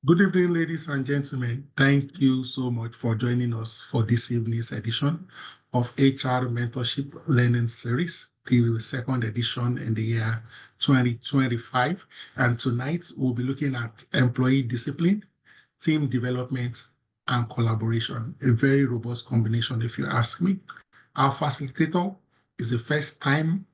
Good evening, ladies and gentlemen. Thank you so much for joining us for this evening's edition of HR Mentorship Learning Series, the second edition in the year 2025. And tonight we'll be looking at employee discipline, team development, and collaboration. A very robust combination, if you ask me. Our facilitator is the first time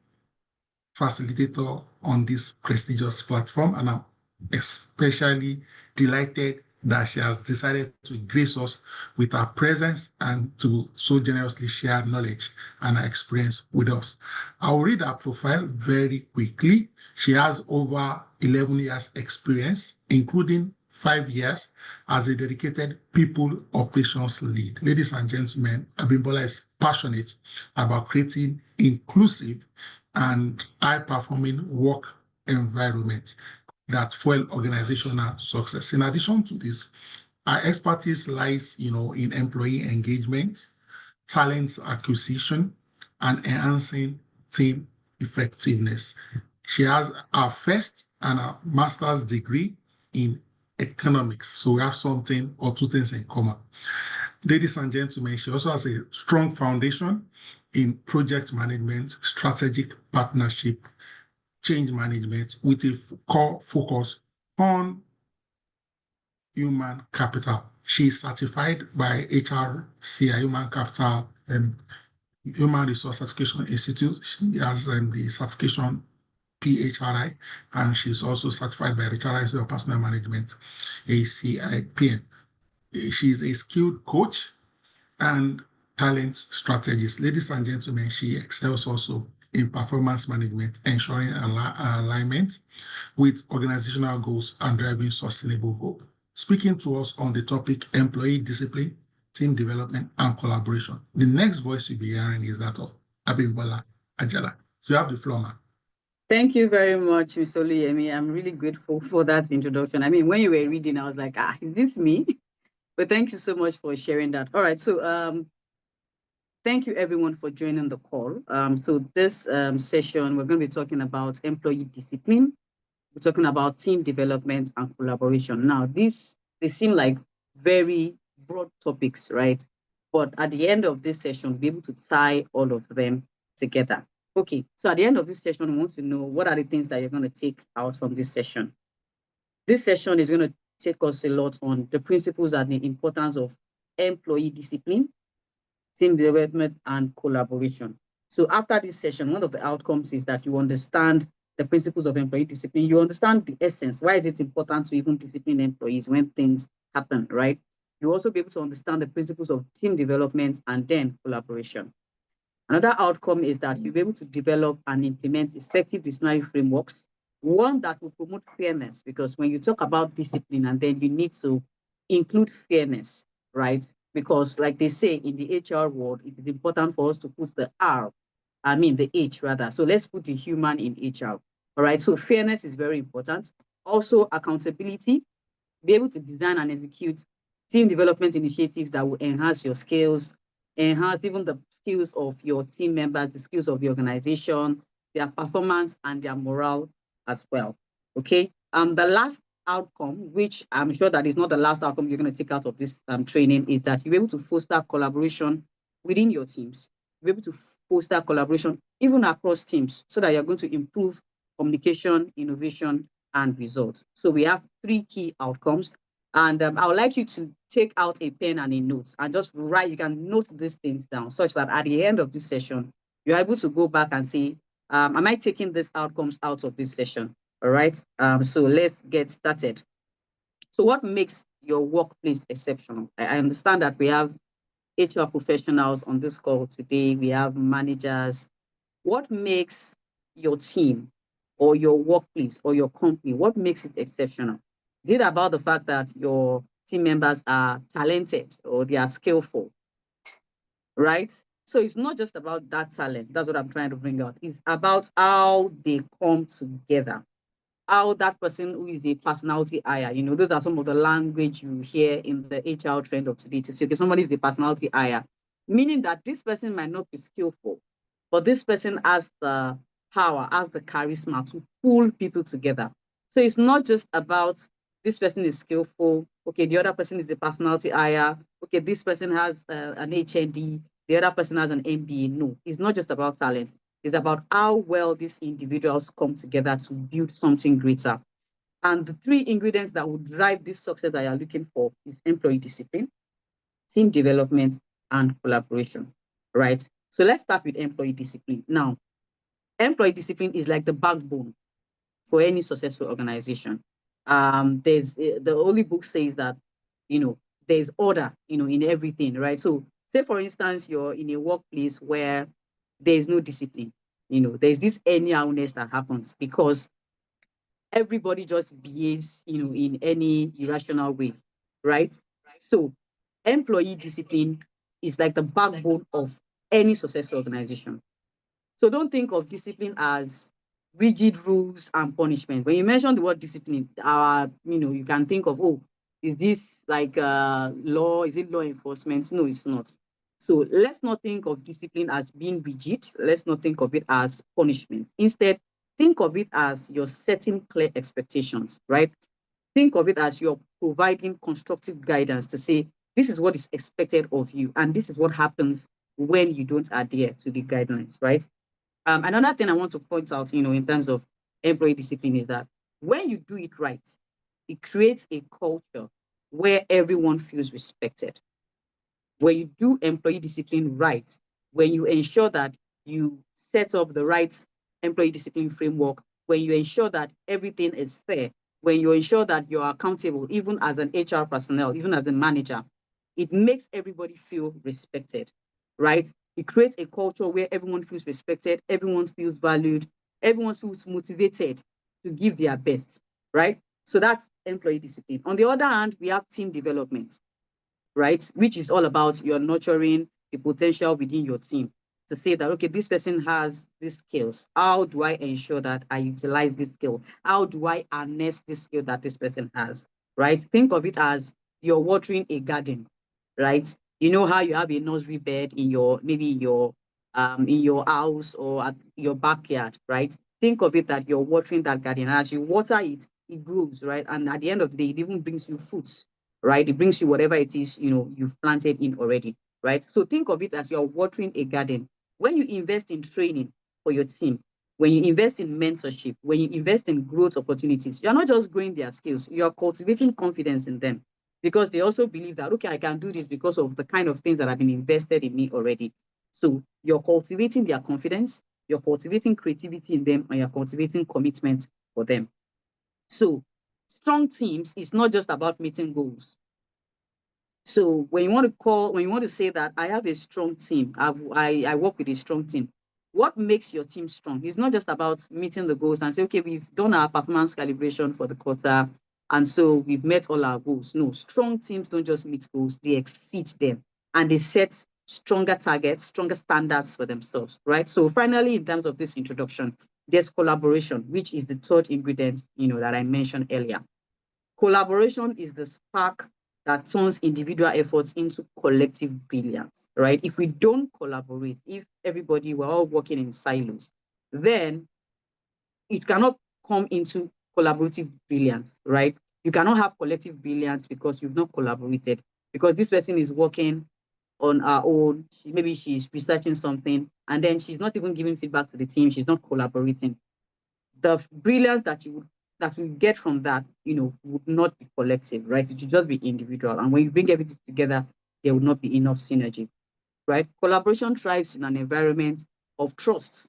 facilitator on this prestigious platform, and I'm especially delighted that she has decided to grace us with her presence and to so generously share knowledge and her experience with us. I'll read her profile very quickly. She has over 11 years experience, including 5 years as a dedicated people operations lead. Ladies and gentlemen, Abimbola is passionate about creating inclusive and high-performing work environment that fuel organizational success. In addition to this, our expertise lies, in employee engagement, talent acquisition, and enhancing team effectiveness. She has her first and her master's degree in economics. So we have something or two things in common. Ladies and gentlemen, she also has a strong foundation in project management, strategic partnership, change management with a core focus on human capital. She is certified by HRCI, Human Capital and Human Resource Certification Institute. She has the certification PHRI, and she's also certified by the HRI Institute of Personal Management, ACIPM. She's a skilled coach and talent strategist. Ladies and gentlemen, she excels also in performance management, ensuring alignment with organizational goals and driving sustainable growth. Speaking to us on the topic employee discipline, team development, and collaboration. The next voice you'll be hearing is that of Abimbola Ajala. You have the floor, ma'am. Thank you very much, Ms. Oluyemi. I'm really grateful for that introduction. I mean, when you were reading, I was like, is this me? But thank you so much for sharing that. All right, so thank you everyone for joining the call. So this session, we're going to be talking about employee discipline. We're talking about team development and collaboration. Now, they seem like very broad topics, right? But at the end of this session, we'll be able to tie all of them together. Okay, so at the end of this session, we want to know what are the things that you're going to take out from this session. This session is going to take us a lot on the principles and the importance of employee discipline, team development, and collaboration. So after this session, one of the outcomes is that you understand the principles of employee discipline. You understand the essence. Why is it important to even discipline employees when things happen, right? You also be able to understand the principles of team development and then collaboration. Another outcome is that you'll be able to develop and implement effective disciplinary frameworks, one that will promote fairness, because when you talk about discipline and then you need to include fairness, right? Because like they say in the HR world, it is important for us to put the H rather. So let's put the human in HR, all right? So fairness is very important. Also accountability, be able to design and execute team development initiatives that will enhance your skills, enhance even the skills of your team members, the skills of the organization, their performance and their morale as well. Okay. The last outcome, which I'm sure that is not the last outcome you're going to take out of this training, is that you're able to foster collaboration within your teams. You're able to foster collaboration even across teams so that you're going to improve communication, innovation, and results. So we have 3 key outcomes. And I would like you to take out a pen and a note and just write. You can note these things down such that at the end of this session, you're able to go back and say, am I taking these outcomes out of this session? All right. So let's get started. So what makes your workplace exceptional? I understand that we have HR professionals on this call today. We have managers. What makes your team or your workplace or your company, what makes it exceptional? Is it about the fact that your team members are talented or they are skillful, right? So it's not just about that talent. That's what I'm trying to bring out. It's about how they come together, how that person who is a personality hire, those are some of the language you hear in the HR trend of today to say, okay, somebody is a personality hire, meaning that this person might not be skillful, but this person has the power, has the charisma to pull people together. So it's not just about this person is skillful. Okay, the other person is a personality hire. Okay, this person has an HND. The other person has an MBA. No, it's not just about talent. It's about how well these individuals come together to build something greater. And the three ingredients that will drive this success that you're looking for is employee discipline, team development, and collaboration, right? So let's start with employee discipline. Now, employee discipline is like the backbone for any successful organization. There's the Holy Book says that, there's order, in everything, right? So say for instance, you're in a workplace where there's no discipline, there's this anyhowness that happens because everybody just behaves, in any irrational way, right? So employee discipline is like the backbone of any successful organization. So don't think of discipline as rigid rules and punishment. When you mention the word discipline, you can think of, oh, is this like law? Is it law enforcement? No, it's not. So let's not think of discipline as being rigid. Let's not think of it as punishment. Instead, think of it as you're setting clear expectations, right? Think of it as you're providing constructive guidance to say, this is what is expected of you, and this is what happens when you don't adhere to the guidelines, right? Another thing I want to point out, in terms of employee discipline is that when you do it right, it creates a culture where everyone feels respected. When you do employee discipline right, when you ensure that you set up the right employee discipline framework, when you ensure that everything is fair, when you ensure that you're accountable, even as an HR personnel, even as a manager, it makes everybody feel respected, right? It creates a culture where everyone feels respected, everyone feels valued, everyone feels motivated to give their best, right? So that's employee discipline. On the other hand, we have team development, right? Which is all about you're nurturing the potential within your team to say that, okay, this person has these skills. How do I ensure that I utilize this skill? How do I harness this skill that this person has, right? Think of it as you're watering a garden, right? You know how you have a nursery bed in your, maybe in your house or at your backyard, right? Think of it that you're watering that garden. As you water it, it grows, right? And at the end of the day, it even brings you fruits, right? It brings you whatever it is, you've planted in already, right? So think of it as you're watering a garden. When you invest in training for your team, when you invest in mentorship, when you invest in growth opportunities, you're not just growing their skills, you're cultivating confidence in them because they also believe that, okay, I can do this because of the kind of things that have been invested in me already. So you're cultivating their confidence, you're cultivating creativity in them, and you're cultivating commitment for them. So strong teams is not just about meeting goals. So when you want to say that I have a strong team, I work with a strong team, what makes your team strong? It's not just about meeting the goals and say, okay, we've done our performance calibration for the quarter, and so we've met all our goals. No, strong teams don't just meet goals, they exceed them and they set stronger targets, stronger standards for themselves, right? So finally, in terms of this introduction, there's collaboration, which is the third ingredient, that I mentioned earlier. Collaboration is the spark that turns individual efforts into collective brilliance, right? If we don't collaborate, if everybody we're all working in silos, then it cannot come into collaborative brilliance, right? You cannot have collective brilliance because you've not collaborated. Because this person is working on her own, maybe she's researching something, and then she's not even giving feedback to the team. She's not collaborating. The brilliance that we get from that, would not be collective, right? It should just be individual. And when you bring everything together, there would not be enough synergy, right? Collaboration thrives in an environment of trust.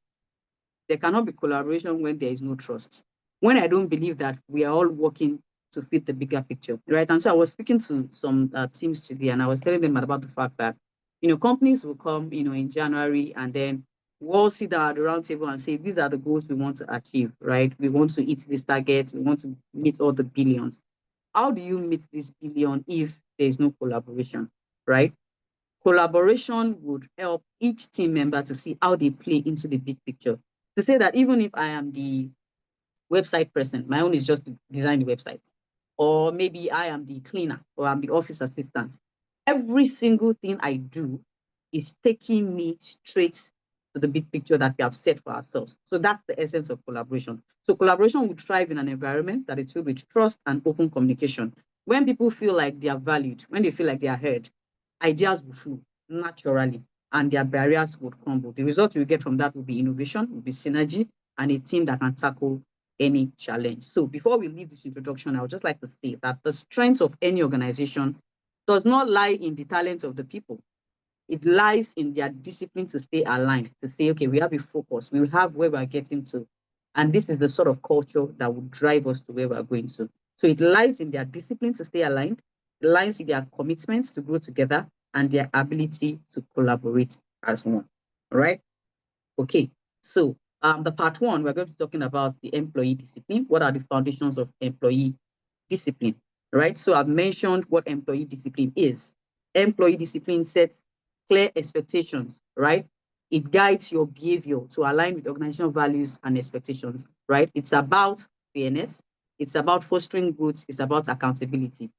There cannot be collaboration when there is no trust. When I don't believe that we are all working to fit the bigger picture, right? And so I was speaking to some teams today, and I was telling them about the fact that, companies will come, in January, and then we'll all sit down at the round table and say, these are the goals we want to achieve, right? We want to hit this target. We want to meet all the billions. How do you meet this billion if there is no collaboration, right? Collaboration would help each team member to see how they play into the big picture. To say that even if I am the website person, my own is just to design the website, or maybe I am the cleaner or I'm the office assistant. Every single thing I do is taking me straight to the big picture that we have set for ourselves. So that's the essence of collaboration. So collaboration will thrive in an environment that is filled with trust and open communication. When people feel like they are valued, when they feel like they are heard, ideas will flow naturally and their barriers would crumble. The result you get from that will be innovation, will be synergy, and a team that can tackle any challenge. So before we leave this introduction, I would just like to say that the strength of any organization does not lie in the talents of the people. It lies in their discipline to stay aligned, to say, okay, we have a focus, we have where we're getting to. And this is the sort of culture that will drive us to where we're going to. So it lies in their discipline to stay aligned, it lies in their commitment to grow together, and their ability to collaborate as one. All right. Okay. So the part one, we're going to be talking about the employee discipline. What are the foundations of employee discipline? Right. So I've mentioned what employee discipline is. Employee discipline sets clear expectations, right? It guides your behavior to align with organizational values and expectations, right? It's about fairness. It's about fostering growth. It's about accountability,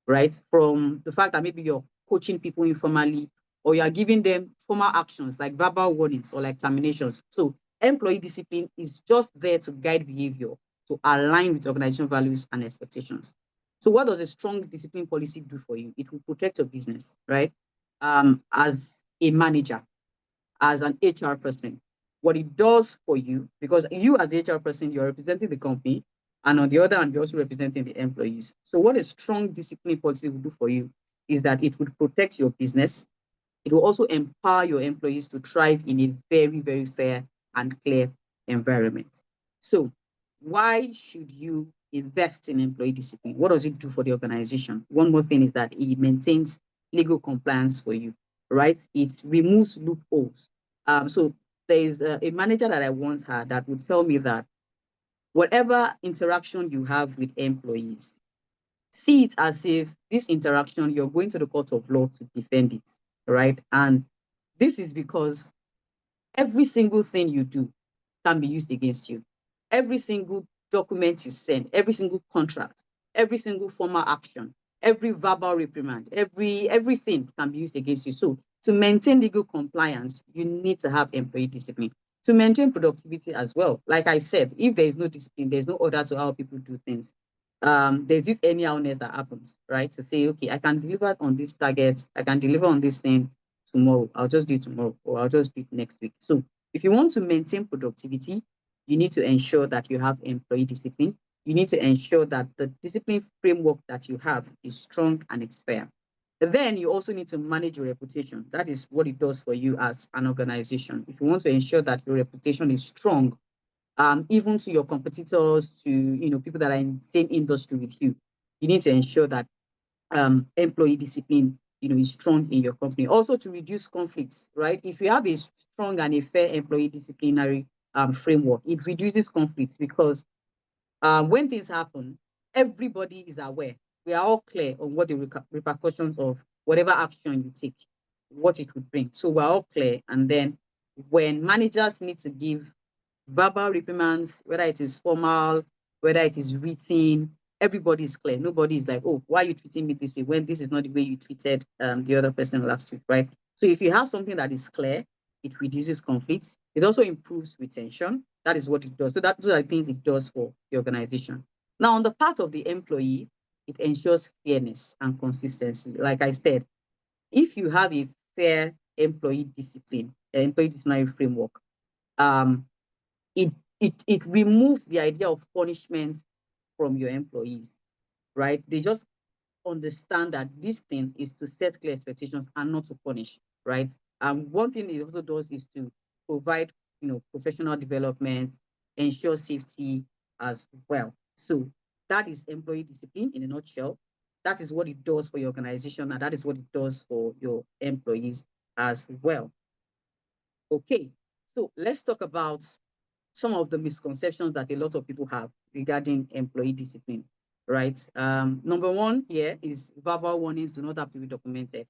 right? From the fact that maybe you're coaching people informally or you're giving them formal actions like verbal warnings or like terminations. So employee discipline is just there to guide behavior to align with organizational values and expectations. So what does a strong discipline policy do for you? It will protect your business, right? As a manager, as an HR person, what it does for you, because you as the HR person, you're representing the company, and on the other hand, you're also representing the employees. So what a strong discipline policy will do for you is that it would protect your business. It will also empower your employees to thrive in a very, very fair and clear environment. So why should you invest in employee discipline? What does it do for the organization? One more thing is that it maintains legal compliance for you, right? It removes loopholes. So there is a manager that I once had that would tell me that whatever interaction you have with employees, see it as if this interaction, you're going to the court of law to defend it, right? And this is because every single thing you do can be used against you. Every single document you send, every single contract, every single formal action, every verbal reprimand, everything can be used against you. So to maintain legal compliance, you need to have employee discipline. To maintain productivity as well, like I said, if there is no discipline, there's no order to how people do things. There's this anyhowness that happens, right? To say, okay, I can deliver on these targets, I can deliver on this thing tomorrow. I'll just do it tomorrow, or I'll just do it next week. So if you want to maintain productivity, you need to ensure that you have employee discipline. You need to ensure that the discipline framework that you have is strong and it's fair. Then you also need to manage your reputation. That is what it does for you as an organization. If you want to ensure that your reputation is strong, even to your competitors, to people that are in the same industry with you, you need to ensure that employee discipline is strong in your company. Also to reduce conflicts, right? If you have a strong and a fair employee disciplinary framework, it reduces conflicts because when things happen, everybody is aware. We are all clear on what the repercussions of whatever action you take, what it would bring. So we're all clear. And then when managers need to give verbal reprimands, whether it is formal, whether it is written, everybody is clear. Nobody is like, oh, why are you treating me this way when this is not the way you treated the other person last week, right? So if you have something that is clear, it reduces conflicts. It also improves retention. That is what it does. So those are the things it does for the organization. Now, on the part of the employee, it ensures fairness and consistency. Like I said, if you have a fair employee discipline, employee disciplinary framework, um, it removes the idea of punishment from your employees, right? They just understand that this thing is to set clear expectations and not to punish, right? And one thing it also does is to provide, professional development, ensure safety as well. So that is employee discipline in a nutshell. That is what it does for your organization, and that is what it does for your employees as well. Okay, so let's talk about some of the misconceptions that a lot of people have regarding employee discipline, right? Number one here is verbal warnings do not have to be documented.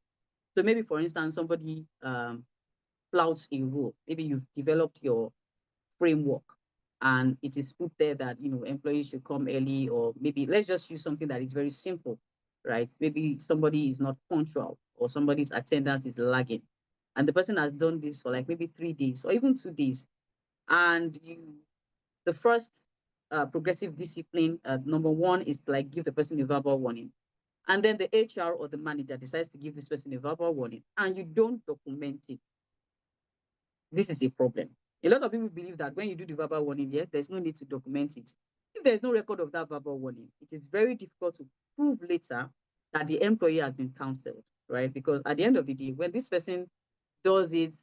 So maybe, for instance, somebody flouts a rule. Maybe you've developed your framework and it is put there that, employees should come early, or maybe let's just use something that is very simple, right? Maybe somebody is not punctual or somebody's attendance is lagging. and the person has done this for like maybe 3 days or even 2 days, and the first progressive discipline, number one, is to like give the person a verbal warning. And then the HR or the manager decides to give this person a verbal warning, and you don't document it. This is a problem. A lot of people believe that when you do the verbal warning, yes, there's no need to document it. If there's no record of that verbal warning, it is very difficult to prove later that the employee has been counseled, right? Because at the end of the day, when this person does it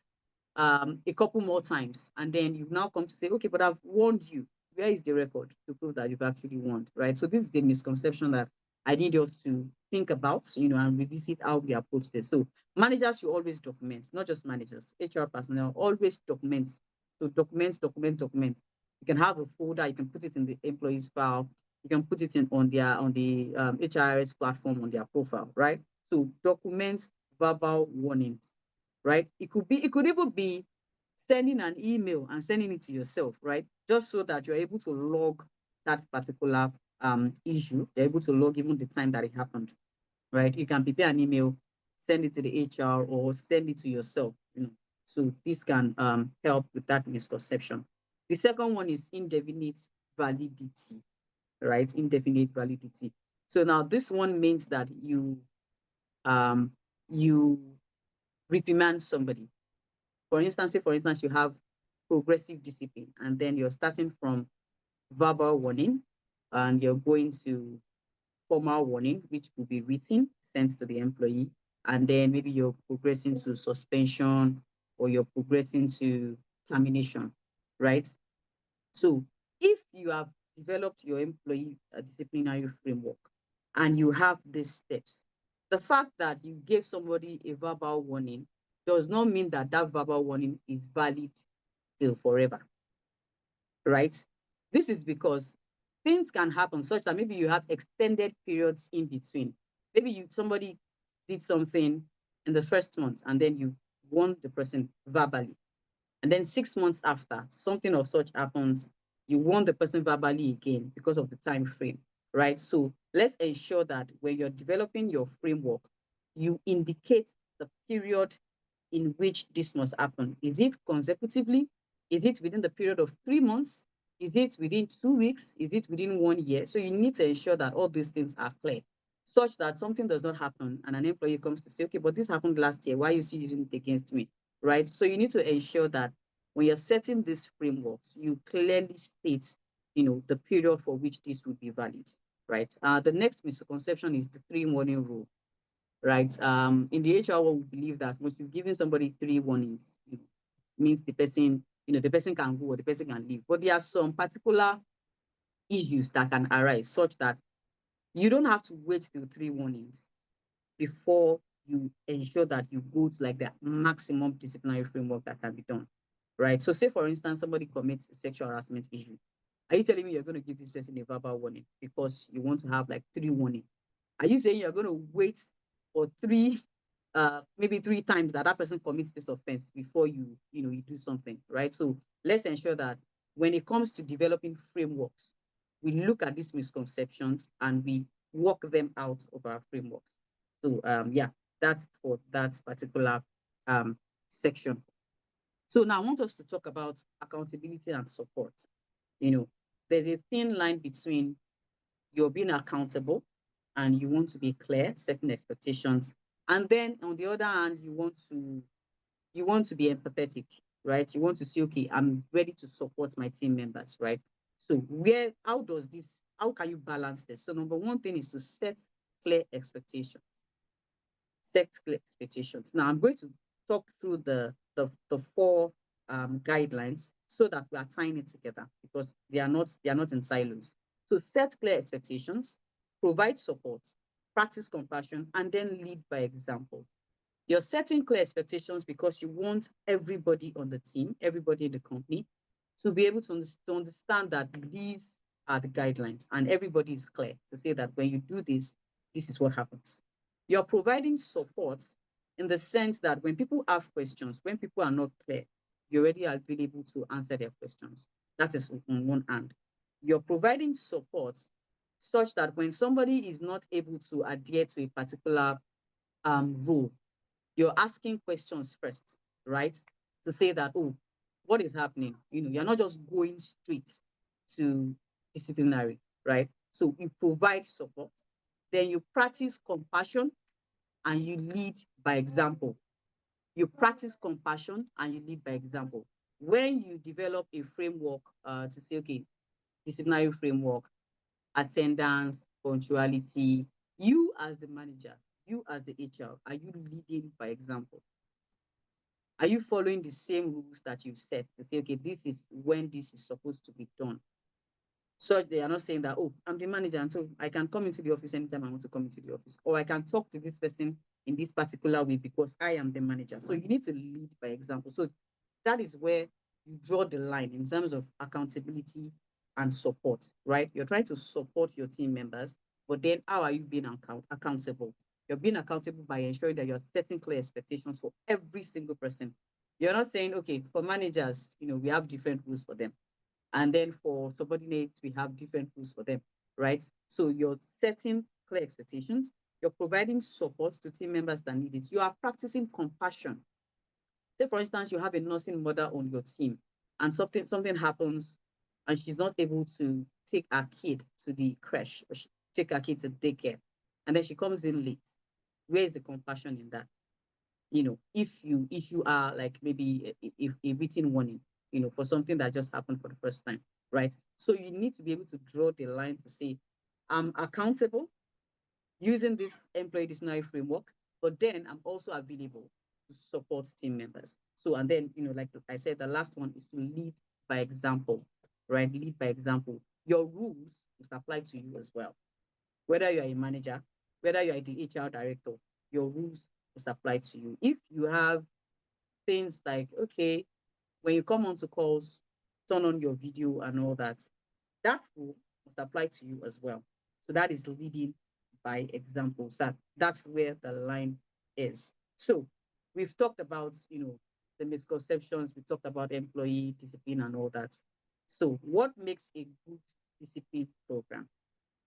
a couple more times, and then you now come to say, okay, but I've warned you. Where is the record to prove that you've actually warned, right? So this is a misconception that I need us to think about, and revisit how we approach this. So managers should always document, not just managers, HR personnel always document. So document. You can have a folder, you can put it in the employee's file, you can put it in on the HRS platform on their profile, right? So document verbal warnings, right? It could even be sending an email and sending it to yourself, right? Just so that you're able to log that particular issue. You're able to log even the time that it happened, right? You can prepare an email, send it to the HR, or send it to yourself. So this can help with that misconception. The second one is indefinite validity, right? Indefinite validity. So now this one means that um, you reprimand somebody. For instance, say for instance you have progressive discipline, and then you're starting from verbal warning, and you're going to formal warning, which will be written, sent to the employee, and then maybe you're progressing to suspension, or you're progressing to termination, right? So if you have developed your employee disciplinary framework and you have these steps, the fact that you gave somebody a verbal warning does not mean that that verbal warning is valid till forever, right? This is because things can happen such that maybe you have extended periods in between. Maybe somebody did something in the first month, and then you warned the person verbally. And then 6 months after, something of such happens, you warn the person verbally again because of the time frame, right? So let's ensure that when you're developing your framework, you indicate the period in which this must happen. Is it consecutively? Is it within the period of 3 months? Is it within 2 weeks? Is it within 1 year? So you need to ensure that all these things are clear, such that something does not happen and an employee comes to say, okay, but this happened last year. Why are you still using it against me? Right? So you need to ensure that when you're setting these frameworks, you clearly state, the period for which this would be valid, right? The next misconception is the 3 warning rule, right? In the HR world, we believe that once you've given somebody 3 warnings, means the person can go or the person can leave. But there are some particular issues that can arise such that you don't have to wait till 3 warnings before you ensure that you go to like the maximum disciplinary framework that can be done, right? So say, for instance, somebody commits a sexual harassment issue. Are you telling me you're going to give this person a verbal warning because you want to have like 3 warnings? Are you saying you're going to wait for maybe 3 times that person commits this offense before you do something, right? So let's ensure that when it comes to developing frameworks, we look at these misconceptions and we work them out of our frameworks. So yeah, that's for that particular um, section. So now I want us to talk about accountability and support. You know, there's a thin line between you're being accountable and you want to be clear, setting expectations. And then on the other hand, you want to be empathetic, right? You want to say, okay, I'm ready to support my team members, right? So how can you balance this? So number one thing is to clear expectations set clear expectations. Now I'm going to talk through the four guidelines so that we are tying it together because they are not in silos. So set clear expectations, provide support, practice compassion, and then lead by example. You're setting clear expectations because you want everybody on the team, everybody in the company, to be able to understand that these are the guidelines and everybody is clear to say that when you do this, this is what happens. You're providing support in the sense that when people have questions, when people are not clear, you're already available to answer their questions. That is on one hand. You're providing support such that when somebody is not able to adhere to a particular rule, You're asking questions first, right? To say that, oh, what is happening? You're not just going straight to disciplinary, right? So you provide support, then you practice compassion and you lead by example. You practice compassion and you lead by example. When you develop a framework to say, okay, disciplinary framework, attendance, punctuality, you as the manager, you as the HR, are you leading by example? Are you following the same rules that you've set to say, okay, this is when this is supposed to be done? So they are not saying that, oh, I'm the manager, and so I can come into the office anytime I want to come into the office, or I can talk to this person in this particular way because I am the manager. So you need to lead by example. So that is where you draw the line in terms of accountability and support, right? You're trying to support your team members, but then how are you being accountable? You're being accountable by ensuring that you're setting clear expectations for every single person. You're not saying, okay, for managers, we have different rules for them. And then for subordinates, we have different rules for them, right? So you're setting clear expectations. You're providing support to team members that need it. You are practicing compassion. Say, for instance, you have a nursing mother on your team and something happens and she's not able to take her kid to the creche or take her kid to daycare. And then she comes in late. Where is the compassion in that? If you are like maybe a written warning, for something that just happened for the first time, right? So you need to be able to draw the line to say, I'm accountable using this employee disciplinary framework, but then I'm also available to support team members. So, and then, like I said, the last one is to lead by example, right? Lead by example. Your rules must apply to you as well. Whether you're a manager, whether you're the HR director, your rules must apply to you. If you have things like, okay, when you come onto calls, turn on your video and all that, that rule must apply to you as well. So that is leading by example. So that's where the line is. So we've talked about, the misconceptions, we talked about employee discipline and all that. So what makes a good discipline program?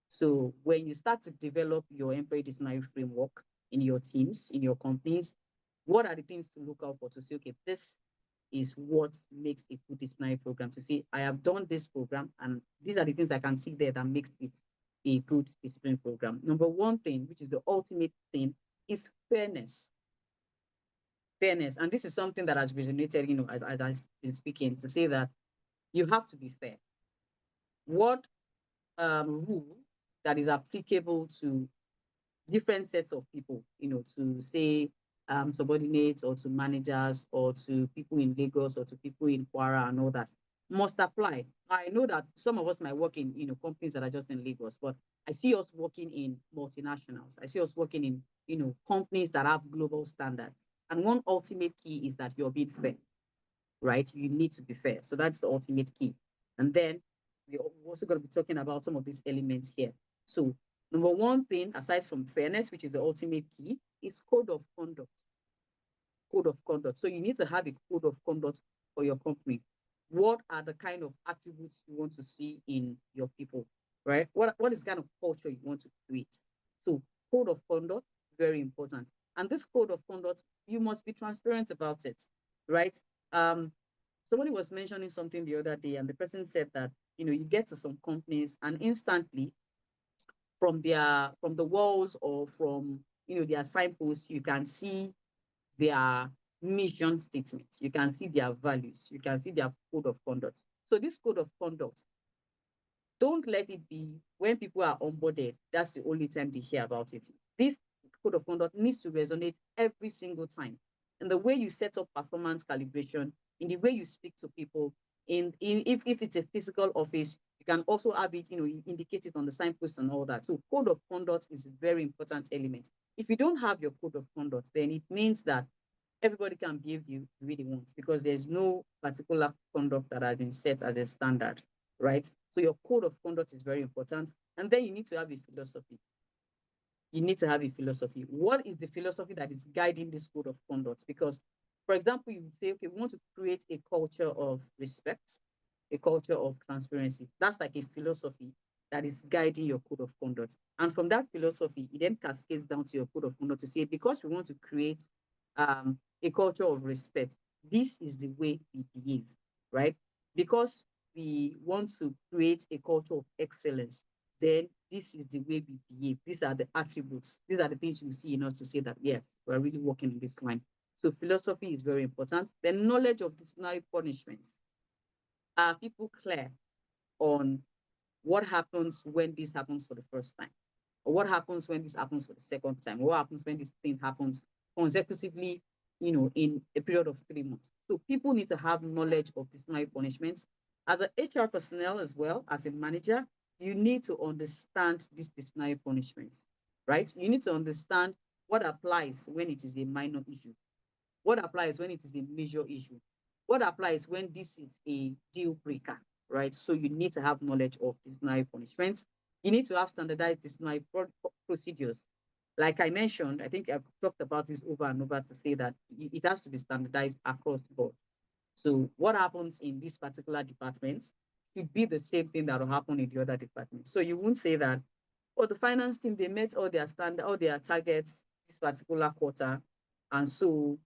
So when you start to develop your employee disciplinary framework in your teams, in your companies, what are the things to look out for to say, okay, this is what makes a good disciplinary program? To say, I have done this program, and these are the things I can see there that makes it a good discipline program. Number one thing, which is the ultimate thing, is fairness. Fairness. And this is something that has resonated, as I've been speaking, to say that you have to be fair. What rule that is applicable to different sets of people, to say subordinates or to managers or to people in Lagos or to people in Kwara and all that must apply. I know that some of us might work in, companies that are just in Lagos, but I see us working in multinationals. I see us working in, companies that have global standards. And one ultimate key is that you're being fair, right? You need to be fair. So that's the ultimate key. And then we're also going to be talking about some of these elements here. So number one thing, aside from fairness, which is the ultimate key, is code of conduct. Code of conduct. So you need to have a code of conduct for your company. What are the kind of attributes you want to see in your people, right? What is the kind of culture you want to create? So code of conduct, very important. And this code of conduct, you must be transparent about it, right? Um, Somebody was mentioning something the other day, and the person said that, you get to some companies and instantly from the walls or from, their signposts, you can see their mission statements. You can see their values. You can see their code of conduct. So this code of conduct, don't let it be when people are onboarded, that's the only time they hear about it. This code of conduct needs to resonate every single time. In the way you set up performance calibration, in the way you speak to people, if it's a physical office, you can also have it, indicate it on the signpost and all that. So code of conduct is a very important element. If you don't have your code of conduct, then it means that everybody can behave the way they want because there's no particular conduct that has been set as a standard, right? So your code of conduct is very important. And then you need to have a philosophy. You need to have a philosophy. What is the philosophy that is guiding this code of conduct? Because, for example, you say, okay, we want to create a culture of respect, a culture of transparency. That's like a philosophy that is guiding your code of conduct. And from that philosophy, it then cascades down to your code of conduct to say, because we want to create a culture of respect. This is the way we behave, right? Because we want to create a culture of excellence, then this is the way we behave. These are the attributes. These are the things you see in us to say that, yes, we're really working in this line. So philosophy is very important. The knowledge of disciplinary punishments. Are people clear on what happens when this happens for the first time? Or what happens when this happens for the second time? Or what happens when this thing happens consecutively, in a period of 3 months? So people need to have knowledge of disciplinary punishments. As an HR personnel as well, as a manager, you need to understand these disciplinary punishments, right? You need to understand what applies when it is a minor issue, what applies when it is a major issue, what applies when this is a deal breaker, right? So you need to have knowledge of disciplinary punishments. You need to have standardized disciplinary procedures. Like I mentioned, I think I've talked about this over and over to say that it has to be standardized across the board. So what happens in this particular department should be the same thing that will happen in the other department. So you won't say that, oh, the finance team, they met all their standard, all their targets this particular quarter. And so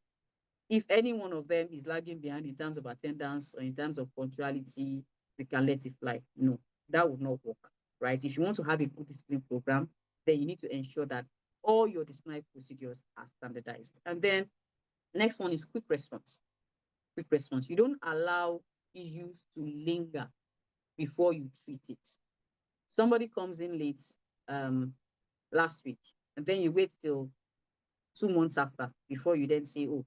if any one of them is lagging behind in terms of attendance or in terms of punctuality, we can let it fly. No, that would not work, right? If you want to have a good discipline program, then you need to ensure that all your disciplinary procedures are standardized. And then next one is quick response. Quick response. You don't allow issues to linger before you treat it. Somebody comes in late um, last week, and then you wait till 2 months after before you then say, oh,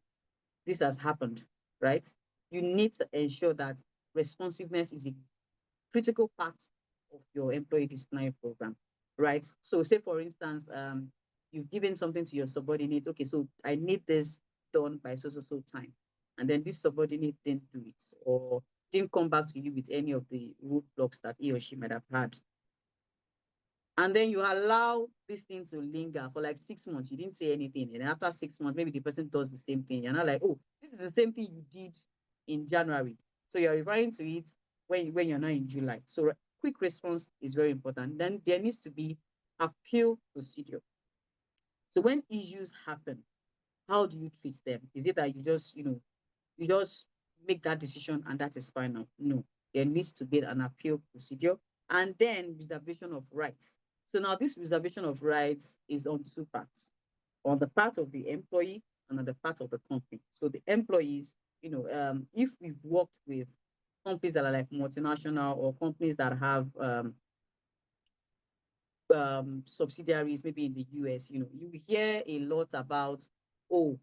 this has happened, right? You need to ensure that responsiveness is a critical part of your employee disciplinary program, right? So say for instance, you've given something to your subordinate. Okay, so I need this done by so time. And then this subordinate didn't do it or didn't come back to you with any of the roadblocks that he or she might have had. And then you allow this thing to linger for like 6 months. You didn't say anything. And after 6 months, maybe the person does the same thing. You're not like, oh, this is the same thing you did in January. So you're referring to it when you're not in July. So quick response is very important. Then there needs to be appeal procedure. So when issues happen, how do you treat them? Is it that you just make that decision and that is final? No, there needs to be an appeal procedure and then reservation of rights. So now this reservation of rights is on two parts, on the part of the employee and on the part of the company. So the employees, if we've worked with companies that are like multinational or companies that have subsidiaries, maybe in the US, you hear a lot about, oh,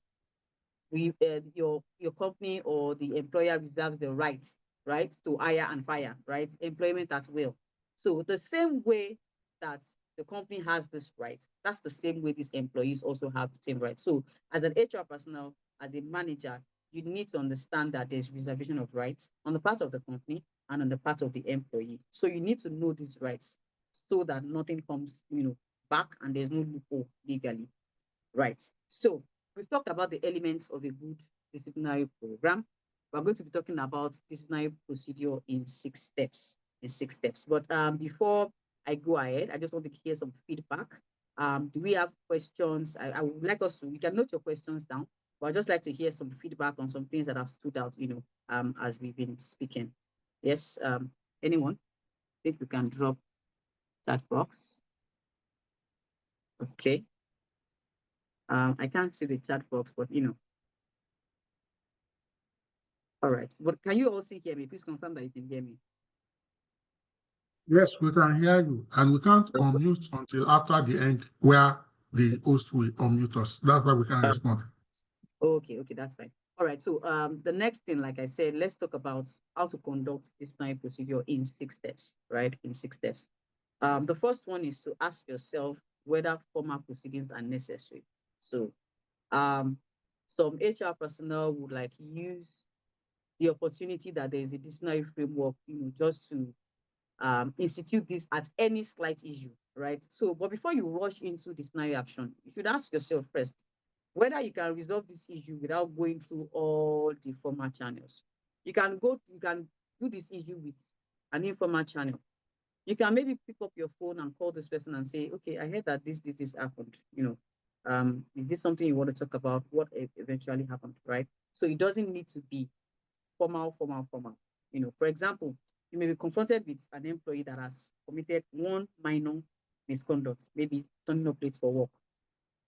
your company or the employer reserves the right to hire and fire, right? Employment at will. So the same way that the company has this right, that's the same way these employees also have the same right. So as an HR personnel, as a manager, you need to understand that there's reservation of rights on the part of the company and on the part of the employee. So you need to know these rights so that nothing comes, back and there's no loophole legally. Right. So we've talked about the elements of a good disciplinary program. We're going to be talking about disciplinary procedure in 6 steps. In 6 steps. But before I go ahead, I just want to hear some feedback. Do we have questions? I would like us to, you can note your questions down, but I'd just like to hear some feedback on some things that have stood out, as we've been speaking. Yes, anyone? I think we can drop that box. Okay. I can't see the chat box, but all right. But can you also hear me? Please confirm that you can hear me. Yes, we can hear you, and we can't unmute until after the end where the host will unmute us. That's why we can respond. Okay, that's fine. All right. So the next thing, like I said, let's talk about how to conduct disciplinary procedure in 6 steps, right? In 6 steps. The first one is to ask yourself whether formal proceedings are necessary. So some HR personnel would like use the opportunity that there is a disciplinary framework, just to institute this at any slight issue, right? So, but before you rush into disciplinary action, you should ask yourself first whether you can resolve this issue without going through all the formal channels. You can do this issue with an informal channel. You can maybe pick up your phone and call this person and say, okay, I heard that this happened. Is this something you want to talk about? What eventually happened, right? So it doesn't need to be formal. For example, you may be confronted with an employee that has committed one minor misconduct, maybe turning up late for work,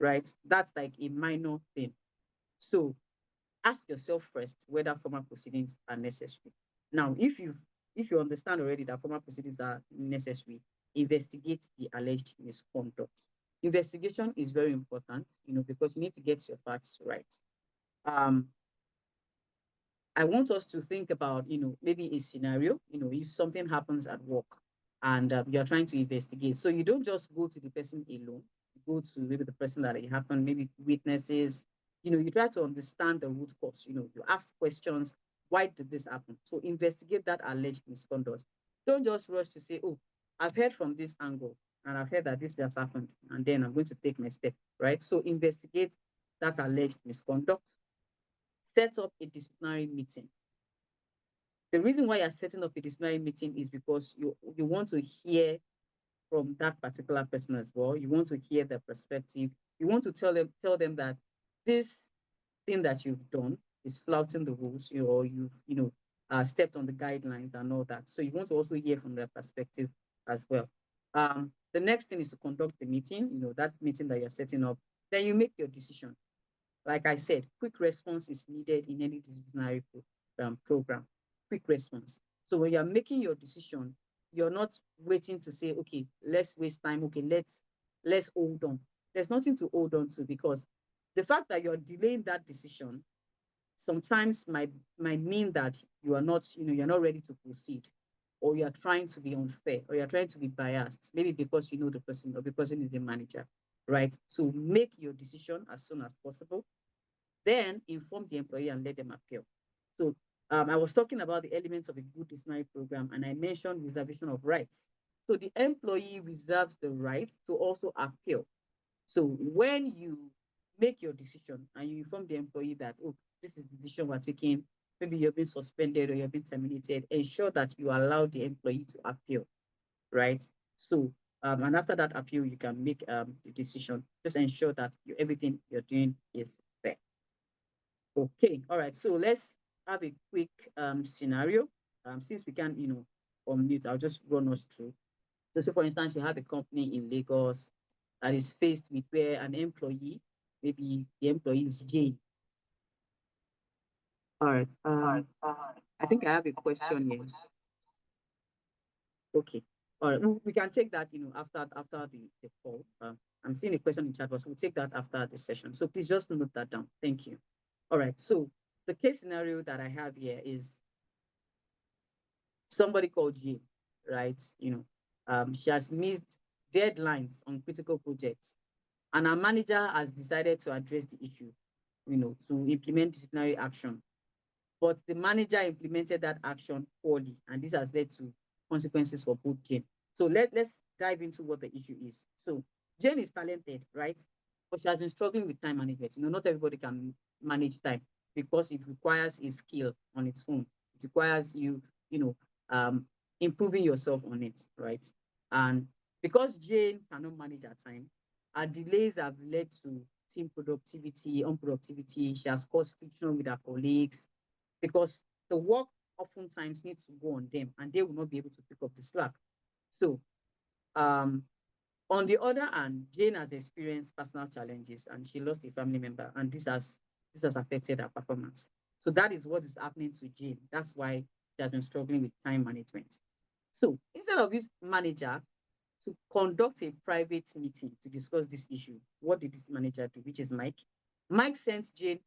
right? That's like a minor thing. So ask yourself first whether formal proceedings are necessary. Now, if you understand already that formal proceedings are necessary, investigate the alleged misconduct. Investigation is very important, because you need to get your facts right. Um, I want us to think about, maybe a scenario, if something happens at work and you're trying to investigate. So you don't just go to the person alone, you go to maybe the person that it happened, maybe witnesses, you try to understand the root cause, you ask questions, why did this happen? So investigate that alleged misconduct. Don't just rush to say, oh, I've heard from this angle and I've heard that this has happened, and then I'm going to take my step, right? So investigate that alleged misconduct, set up a disciplinary meeting. The reason why you're setting up a disciplinary meeting is because you want to hear from that particular person as well. You want to hear their perspective. You want to tell them that this thing that you've done is flouting the rules, or you've stepped on the guidelines and all that. So you want to also hear from their perspective as well. The next thing is to conduct the meeting. That meeting that you're setting up. Then you make your decision. Like I said, quick response is needed in any disciplinary program. Quick response. So when you're making your decision, you're not waiting to say, okay, let's waste time. Okay, let's hold on. There's nothing to hold on to, because the fact that you're delaying that decision sometimes might mean that you're not ready to proceed, or you're trying to be unfair, or you're trying to be biased, maybe because you know the person, or because he's the manager, right? So make your decision as soon as possible, then inform the employee and let them appeal. So I was talking about the elements of a good disciplinary program, and I mentioned reservation of rights. So the employee reserves the right to also appeal. So when you make your decision and you inform the employee that, oh, this is the decision we're taking, maybe you're being suspended or you're being terminated, ensure that you allow the employee to appeal, right? So, and after that appeal, you can make the decision. Just ensure that everything you're doing is fair. Okay, all right. So let's have a quick scenario. Since we can, unmute, I'll just run us through. So, say for instance, you have a company in Lagos that is faced with where an employee, maybe the employee is Jane. All right. I think I have a question here. Okay. All right. We can take that, after the call. I'm seeing a question in chat box. We'll take that after the session. So please just note that down. Thank you. All right. So the case scenario that I have here is somebody called Jane, right? She has missed deadlines on critical projects, and our manager has decided to address the issue, to implement disciplinary action. But the manager implemented that action poorly, and this has led to consequences for both Jane. So let's dive into what the issue is. So Jane is talented, right? But she has been struggling with time management. Not everybody can manage time, because it requires a skill on its own. It requires you know, um, improving yourself on it, right? And because Jane cannot manage her time, her delays have led to team productivity, unproductivity. She has caused friction with her colleagues, because the work oftentimes needs to go on them, and they will not be able to pick up the slack. So, um, on the other hand, Jane has experienced personal challenges and she lost a family member, and this has affected her performance. So that is what is happening to Jane. That's why she has been struggling with time management. So instead of this manager to conduct a private meeting to discuss this issue, what did this manager do, which is Mike? Mike sent Jane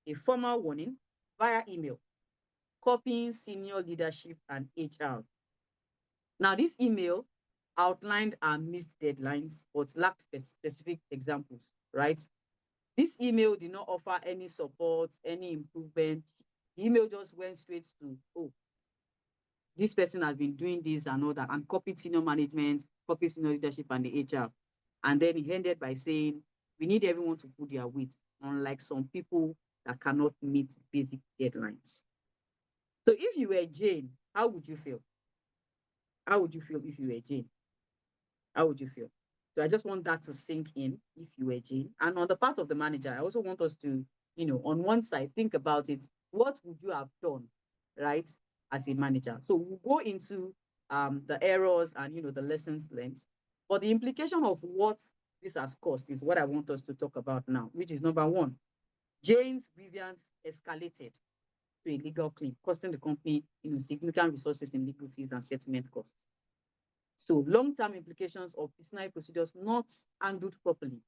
a formal warning via email, copying senior leadership and HR. Now, this email outlined our missed deadlines, but lacked specific examples, right? This email did not offer any support, any improvement. The email just went straight to, oh, this person has been doing this and all that, and copied senior management, copied senior leadership and the HR. And then he ended by saying, we need everyone to put their weight, unlike some people that cannot meet basic deadlines. So if you were Jane, how would you feel? How would you feel if you were Jane? How would you feel? So I just want that to sink in if you were Jane. And on the part of the manager, I also want us to, on one side, think about it. What would you have done, right, as a manager? So we'll go into the errors and, the lessons learned. But the implication of what this has cost is what I want us to talk about now, which is number one, Jane's grievance escalated to a legal claim, costing the company, significant resources in legal fees and settlement costs. So long-term implications of disciplinary procedures not handled properly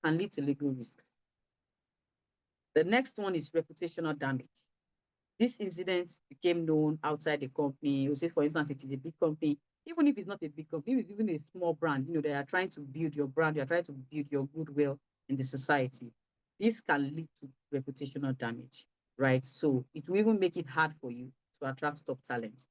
can lead to legal risks. The next one is reputational damage. This incident became known outside the company. You say, for instance, if it's a big company, even if it's not a big company, if it's even a small brand, they are trying to build your brand, you are trying to build your goodwill in the society. This can lead to reputational damage, right? So it will even make it hard for you to attract top talent.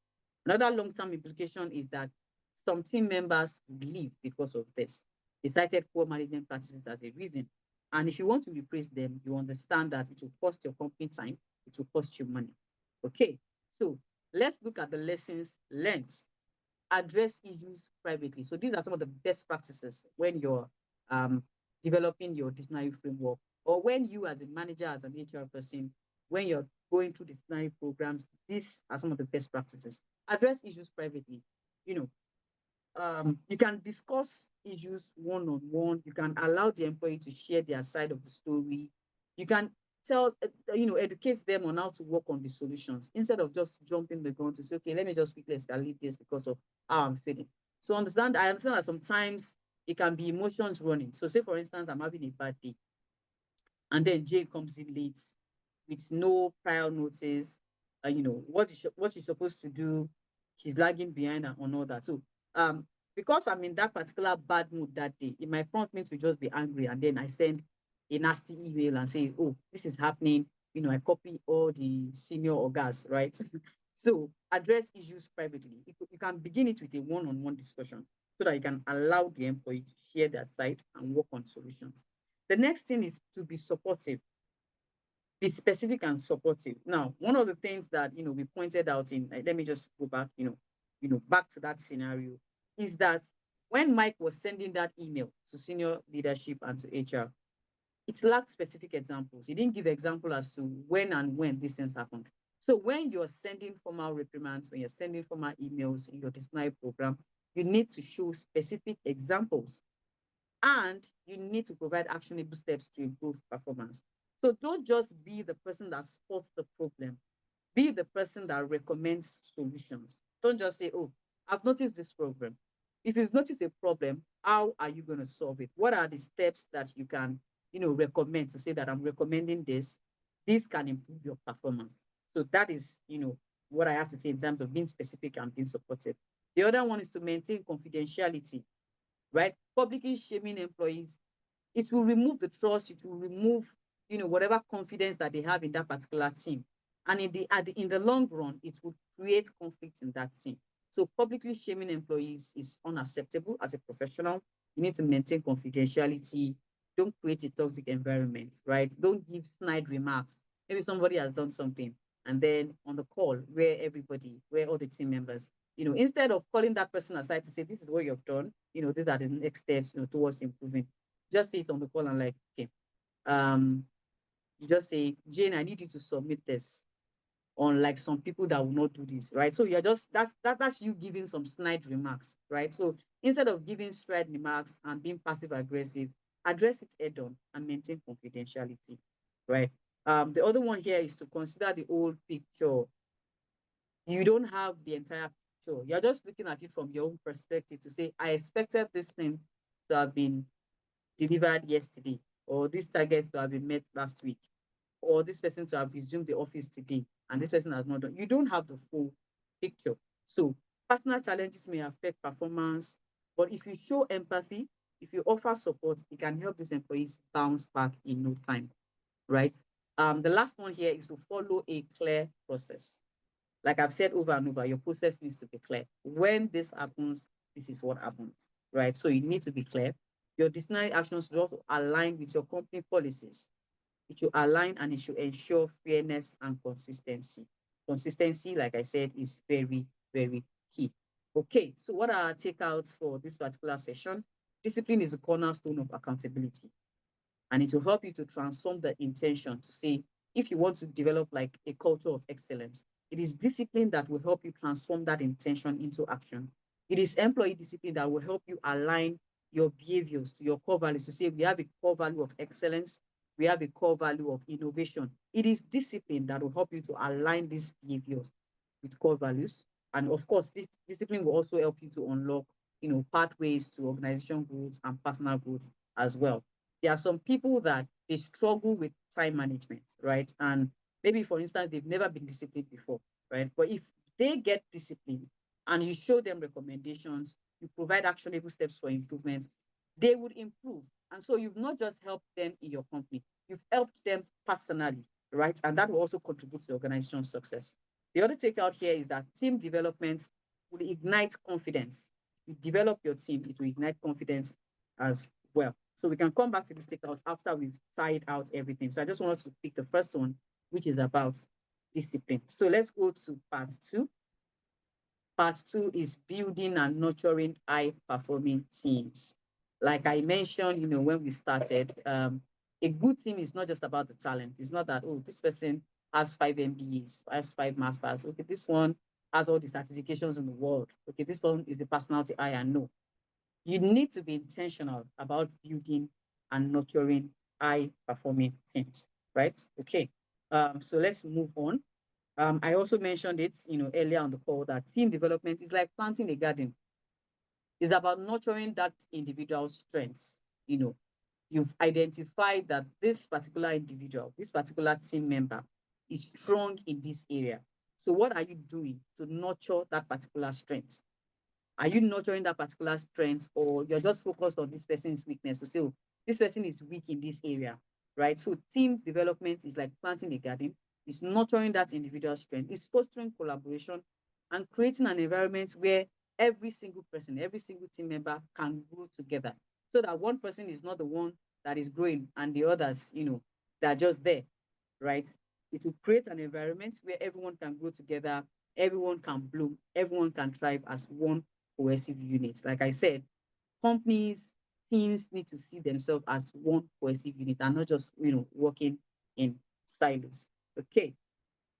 Another long-term implication is that some team members leave because of this. They cited poor management practices as a reason. And if you want to replace them, you understand that it will cost your company time, it will cost you money. Okay, so let's look at the lessons learned. Address issues privately. So these are some of the best practices when you're developing your disciplinary framework, or when you as a manager, as an HR person, when you're going through disciplinary programs, these are some of the best practices. Address issues privately. You know, you can discuss issues one-on-one. You can allow the employee to share their side of the story. You can tell, educate them on how to work on the solutions instead of just jumping the gun to say, okay, let me just quickly escalate this because of how I'm feeling. So I understand that sometimes it can be emotions running. So say, for instance, I'm having a bad day and then Jane comes in late with no prior notice. What she's supposed to do, she's lagging behind and all that. So because I'm in that particular bad mood that day, it might prompt me to just be angry, and then I send a nasty email and say, oh, this is happening. I copy all the senior orgas, right? So address issues privately. You can begin it with a one-on-one discussion so that you can allow the employee to share their side and work on solutions. The next thing is to be supportive. Be specific and supportive. Now, one of the things that we pointed out in, let me just go back, back to that scenario, is that when Mike was sending that email to senior leadership and to HR, it lacked specific examples. He didn't give example as to when these things happened. So when you're sending formal reprimands, when you're sending formal emails in your disciplinary program, you need to show specific examples, and you need to provide actionable steps to improve performance. So don't just be the person that spots the problem. Be the person that recommends solutions. Don't just say, oh, I've noticed this problem. If you've noticed a problem, how are you going to solve it? What are the steps that you can, recommend to say that I'm recommending this? This can improve your performance. So that is, what I have to say in terms of being specific and being supportive. The other one is to maintain confidentiality, right? Publicly shaming employees, it will remove the trust, it will remove, whatever confidence that they have in that particular team. And in the long run, it would create conflict in that team. So publicly shaming employees is unacceptable as a professional. You need to maintain confidentiality. Don't create a toxic environment, right? Don't give snide remarks. Maybe somebody has done something, and then on the call where all the team members, instead of calling that person aside to say, this is what you've done, these are the next steps, towards improving. Just say it on the call and like, okay, um, you just say, Jane, I need you to submit this on like some people that will not do this, right? So you're just that's you giving some snide remarks, right? So instead of giving snide remarks and being passive aggressive, address it head on and maintain confidentiality, right? The other one here is to consider the whole picture. You don't have the entire picture. You're just looking at it from your own perspective to say, I expected this thing to have been delivered yesterday, or this target to have been met last week, or this person to have resumed the office today, and this person has not done. You don't have the full picture. So personal challenges may affect performance, but if you show empathy, if you offer support, it can help these employees bounce back in no time, right? The last one here is to follow a clear process. Like I've said over and over, your process needs to be clear. When this happens, this is what happens, right? So you need to be clear. Your disciplinary actions should also align with your company policies. It should align and it should ensure fairness and consistency. Consistency, like I said, is very, very key. Okay, so what are our takeouts for this particular session? discipline is the cornerstone of accountability, and it will help you to transform the intention to say, if you want to develop like a culture of excellence, it is discipline that will help you transform that intention into action. It is employee discipline that will help you align your behaviors to your core values to say we have a core value of excellence, we have a core value of innovation. It is discipline that will help you to align these behaviors with core values. And of course, this discipline will also help you to unlock, pathways to organization growth and personal growth as well. There are some people that they struggle with time management, right? And maybe, for instance, they've never been disciplined before, right? But if they get disciplined and you show them recommendations, you provide actionable steps for improvement, they would improve. And so you've not just helped them in your company, you've helped them personally, right? And that will also contribute to organization's success. The other takeout here is that team development will ignite confidence. You develop your team, it will ignite confidence as well. So we can come back to this takeout after we've tied out everything. So I just wanted to pick the first one, which is about discipline. So let's go to part two. Part two is building and nurturing high performing teams. Like I mentioned, when we started, a good team is not just about the talent. It's not that, oh, this person has 5 MBAs, has 5 masters. Okay, this one has all the certifications in the world. Okay, this one is the personality I know. You need to be intentional about building and nurturing high performing teams, right? Okay. So let's move on. I also mentioned it, earlier on the call that team development is like planting a garden. It's about nurturing that individual's strengths. You've identified that this particular individual, this particular team member is strong in this area. So what are you doing to nurture that particular strength? Are you nurturing that particular strength, or you're just focused on this person's weakness? So, this person is weak in this area, right? So team development is like planting a garden. It's nurturing that individual strength. It's fostering collaboration and creating an environment where every single person, every single team member can grow together, so that one person is not the one that is growing and the others, they're just there, right? It will create an environment where everyone can grow together, everyone can bloom, everyone can thrive as one cohesive unit. Like I said, companies, teams need to see themselves as one cohesive unit and not just, working in silos. Okay.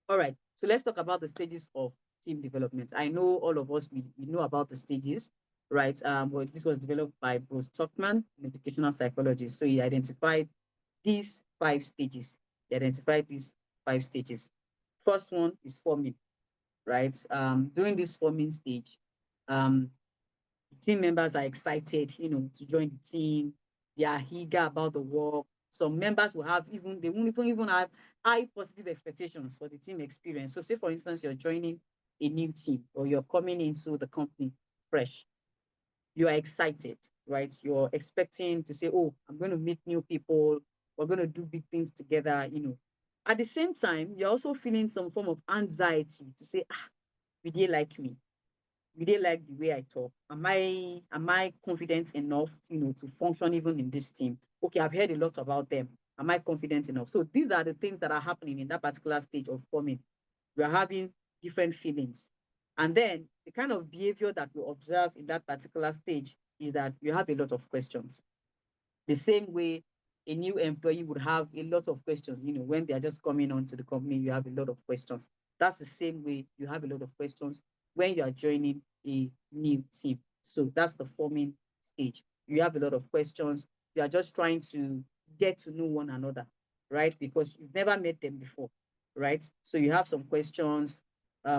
All right. So let's talk about the stages of team development. I know all of us, we know about the stages, right? Well, this was developed by Bruce Tuckman, an educational psychologist. So he identified these 5 stages. He identified these 5 stages. First one is forming, right? During this forming stage, um, team members are excited, to join the team. They are eager about the work. Some members will have they won't even have high positive expectations for the team experience. So say for instance, you're joining a new team or you're coming into the company fresh. You are excited, right? You're expecting to say, oh, I'm going to meet new people. We're going to do big things together. At the same time, you're also feeling some form of anxiety to say, will they like me? Do they like the way I talk? Am I confident enough, to function even in this team? Okay, I've heard a lot about them. Am I confident enough? So these are the things that are happening in that particular stage of forming. We are having different feelings. And then the kind of behavior that we observe in that particular stage is that you have a lot of questions. The same way a new employee would have a lot of questions, when they are just coming onto the company, you have a lot of questions. That's the same way you have a lot of questions when you are joining a new team. So that's the forming stage. You have a lot of questions. You are just trying to get to know one another, right? Because you've never met them before, right? So you have some questions.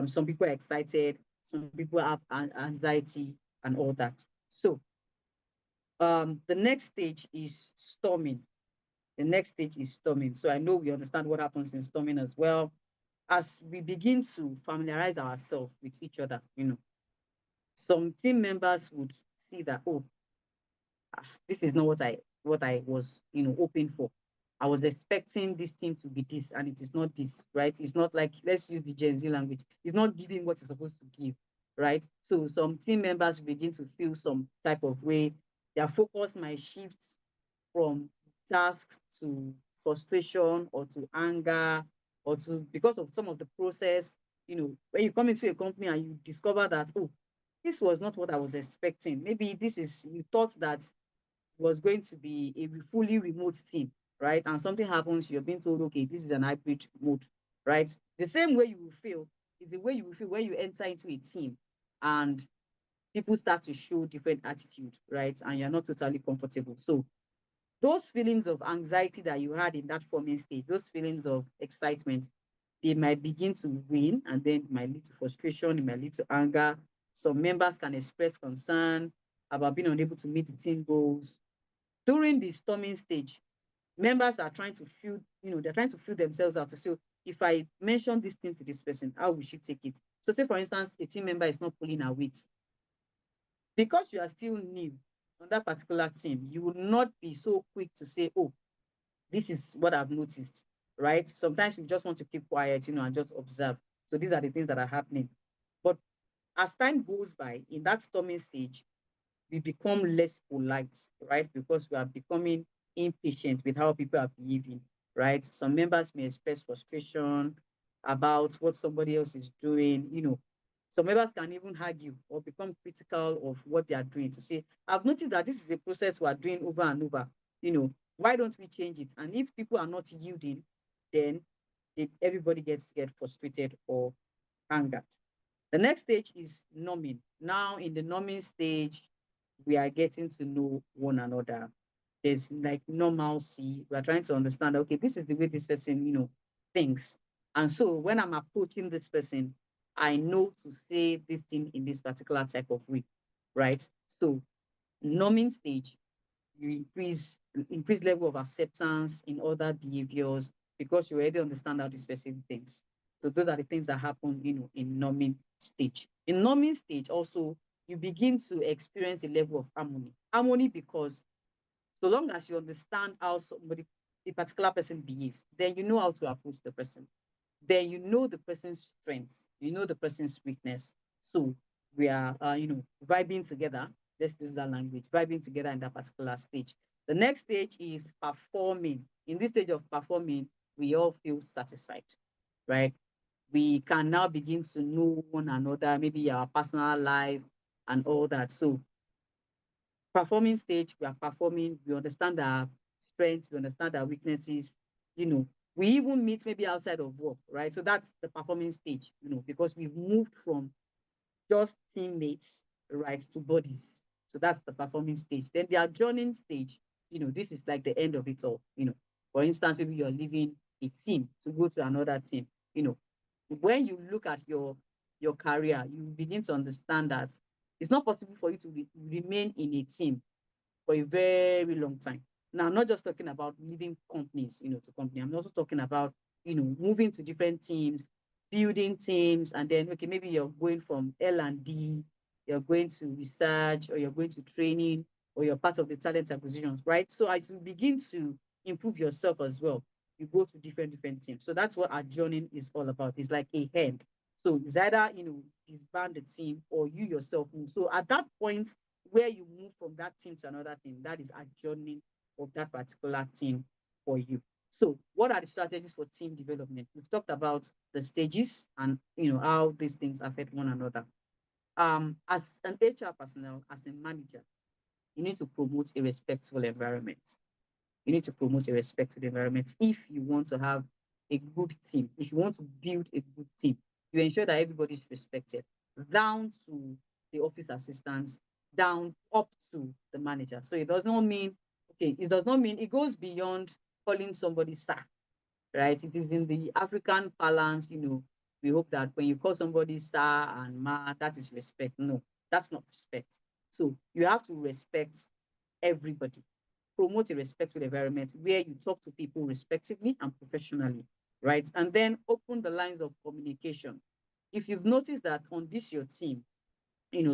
Some people are excited. Some people have anxiety and all that. So the next stage is storming. The next stage is storming. So I know we understand what happens in storming as well. As we begin to familiarize ourselves with each other, some team members would see that, oh, this is not what I was, hoping for. I was expecting this team to be this, and it is not this, right? It's not like, let's use the Gen Z language. It's not giving what it's supposed to give, right? So some team members begin to feel some type of way. Their focus might shift from tasks to frustration or to anger or to because of some of the process. When you come into a company and you discover that, oh, this was not what I was expecting. Maybe this is, you thought that was going to be a fully remote team, right? And something happens, you're being told, okay, this is an hybrid mode, right? The same way you will feel is the way you will feel when you enter into a team and people start to show different attitude, right? And you're not totally comfortable. So those feelings of anxiety that you had in that forming stage, those feelings of excitement, they might begin to wane, and then it might lead to frustration, it might lead to anger. Some members can express concern about being unable to meet the team goals. During the storming stage, members are trying to feel, they're trying to feel themselves out to say, if I mention this thing to this person, how will she take it? So say, for instance, a team member is not pulling her weight. Because you are still new on that particular team, you will not be so quick to say, oh, this is what I've noticed, right? Sometimes you just want to keep quiet, and just observe. So these are the things that are happening. But as time goes by, in that storming stage, we become less polite, right? Because we are becoming impatient with how people are behaving, right? Some members may express frustration about what somebody else is doing. Some members can even argue or become critical of what they are doing to say, I've noticed that this is a process we are doing over and over. Why don't we change it? And if people are not yielding, then everybody get frustrated or angered. The next stage is numbing. Now, in the numbing stage, we are getting to know one another. There's like normalcy. We are trying to understand, okay, this is the way this person, thinks. And so when I'm approaching this person, I know to say this thing in this particular type of way, right? So numbing stage, you increase level of acceptance in other behaviors because you already understand how this person thinks. So those are the things that happen, in numbing stage. In numbing stage, also, you begin to experience a level of harmony. Harmony because so long as you understand how a particular person behaves, then you know how to approach the person. Then you know the person's strengths, you know the person's weakness. So we are, vibing together. Let's use that language, vibing together in that particular stage. The next stage is performing. In this stage of performing, we all feel satisfied, right? We can now begin to know one another, maybe our personal life and all that. So performing stage, we are performing, we understand our strengths, we understand our weaknesses, you know, we even meet maybe outside of work, right? So that's the performing stage, because we've moved from just teammates, right, to bodies. So that's the performing stage. Then the adjourning stage, this is like the end of it all. For instance, maybe you're leaving a team to go to another team. You know, when you look at your career, you begin to understand that it's not possible for you to remain in a team for a very long time. Now, I'm not just talking about leaving companies, to company. I'm also talking about, moving to different teams, building teams, and then, okay, maybe you're going from L&D, you're going to research, or you're going to training, or you're part of the talent acquisitions, right? So as you begin to improve yourself as well, you go to different teams. So that's what our journey is all about. It's like a hand. So it's either, disband the team or you yourself move. So at that point, where you move from that team to another team, that is a journey of that particular team for you. So what are the strategies for team development? We've talked about the stages and how these things affect one another. As an HR personnel, as a manager, you need to promote a respectful environment. You need to promote a respectful environment if you want to have a good team. If you want to build a good team, you ensure that everybody is respected, down to the office assistants, down up to the manager. So it does not mean, okay, it does not mean it goes beyond calling somebody sir, right? It is in the African parlance, we hope that when you call somebody sir and ma, that is respect. No, that's not respect. So you have to respect everybody. Promote a respectful environment where you talk to people respectively and professionally, right? And then open the lines of communication. If you've noticed that on this your team,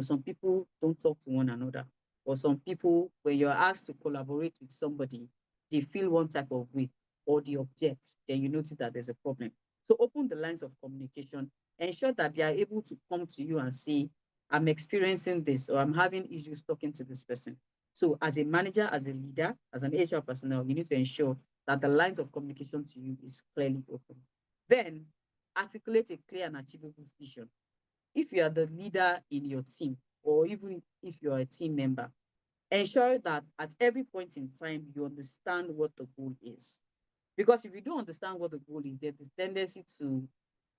some people don't talk to one another, or some people, when you're asked to collaborate with somebody, they feel one type of way or they object, then you notice that there's a problem. So open the lines of communication, ensure that they are able to come to you and say, I'm experiencing this, or I'm having issues talking to this person. So as a manager, as a leader, as an HR personnel, you need to ensure that the lines of communication to you is clearly open. Then articulate a clear and achievable vision. If you are the leader in your team, or even if you're a team member, Ensure that at every point in time, you understand what the goal is. Because if you don't understand what the goal is, there's this tendency to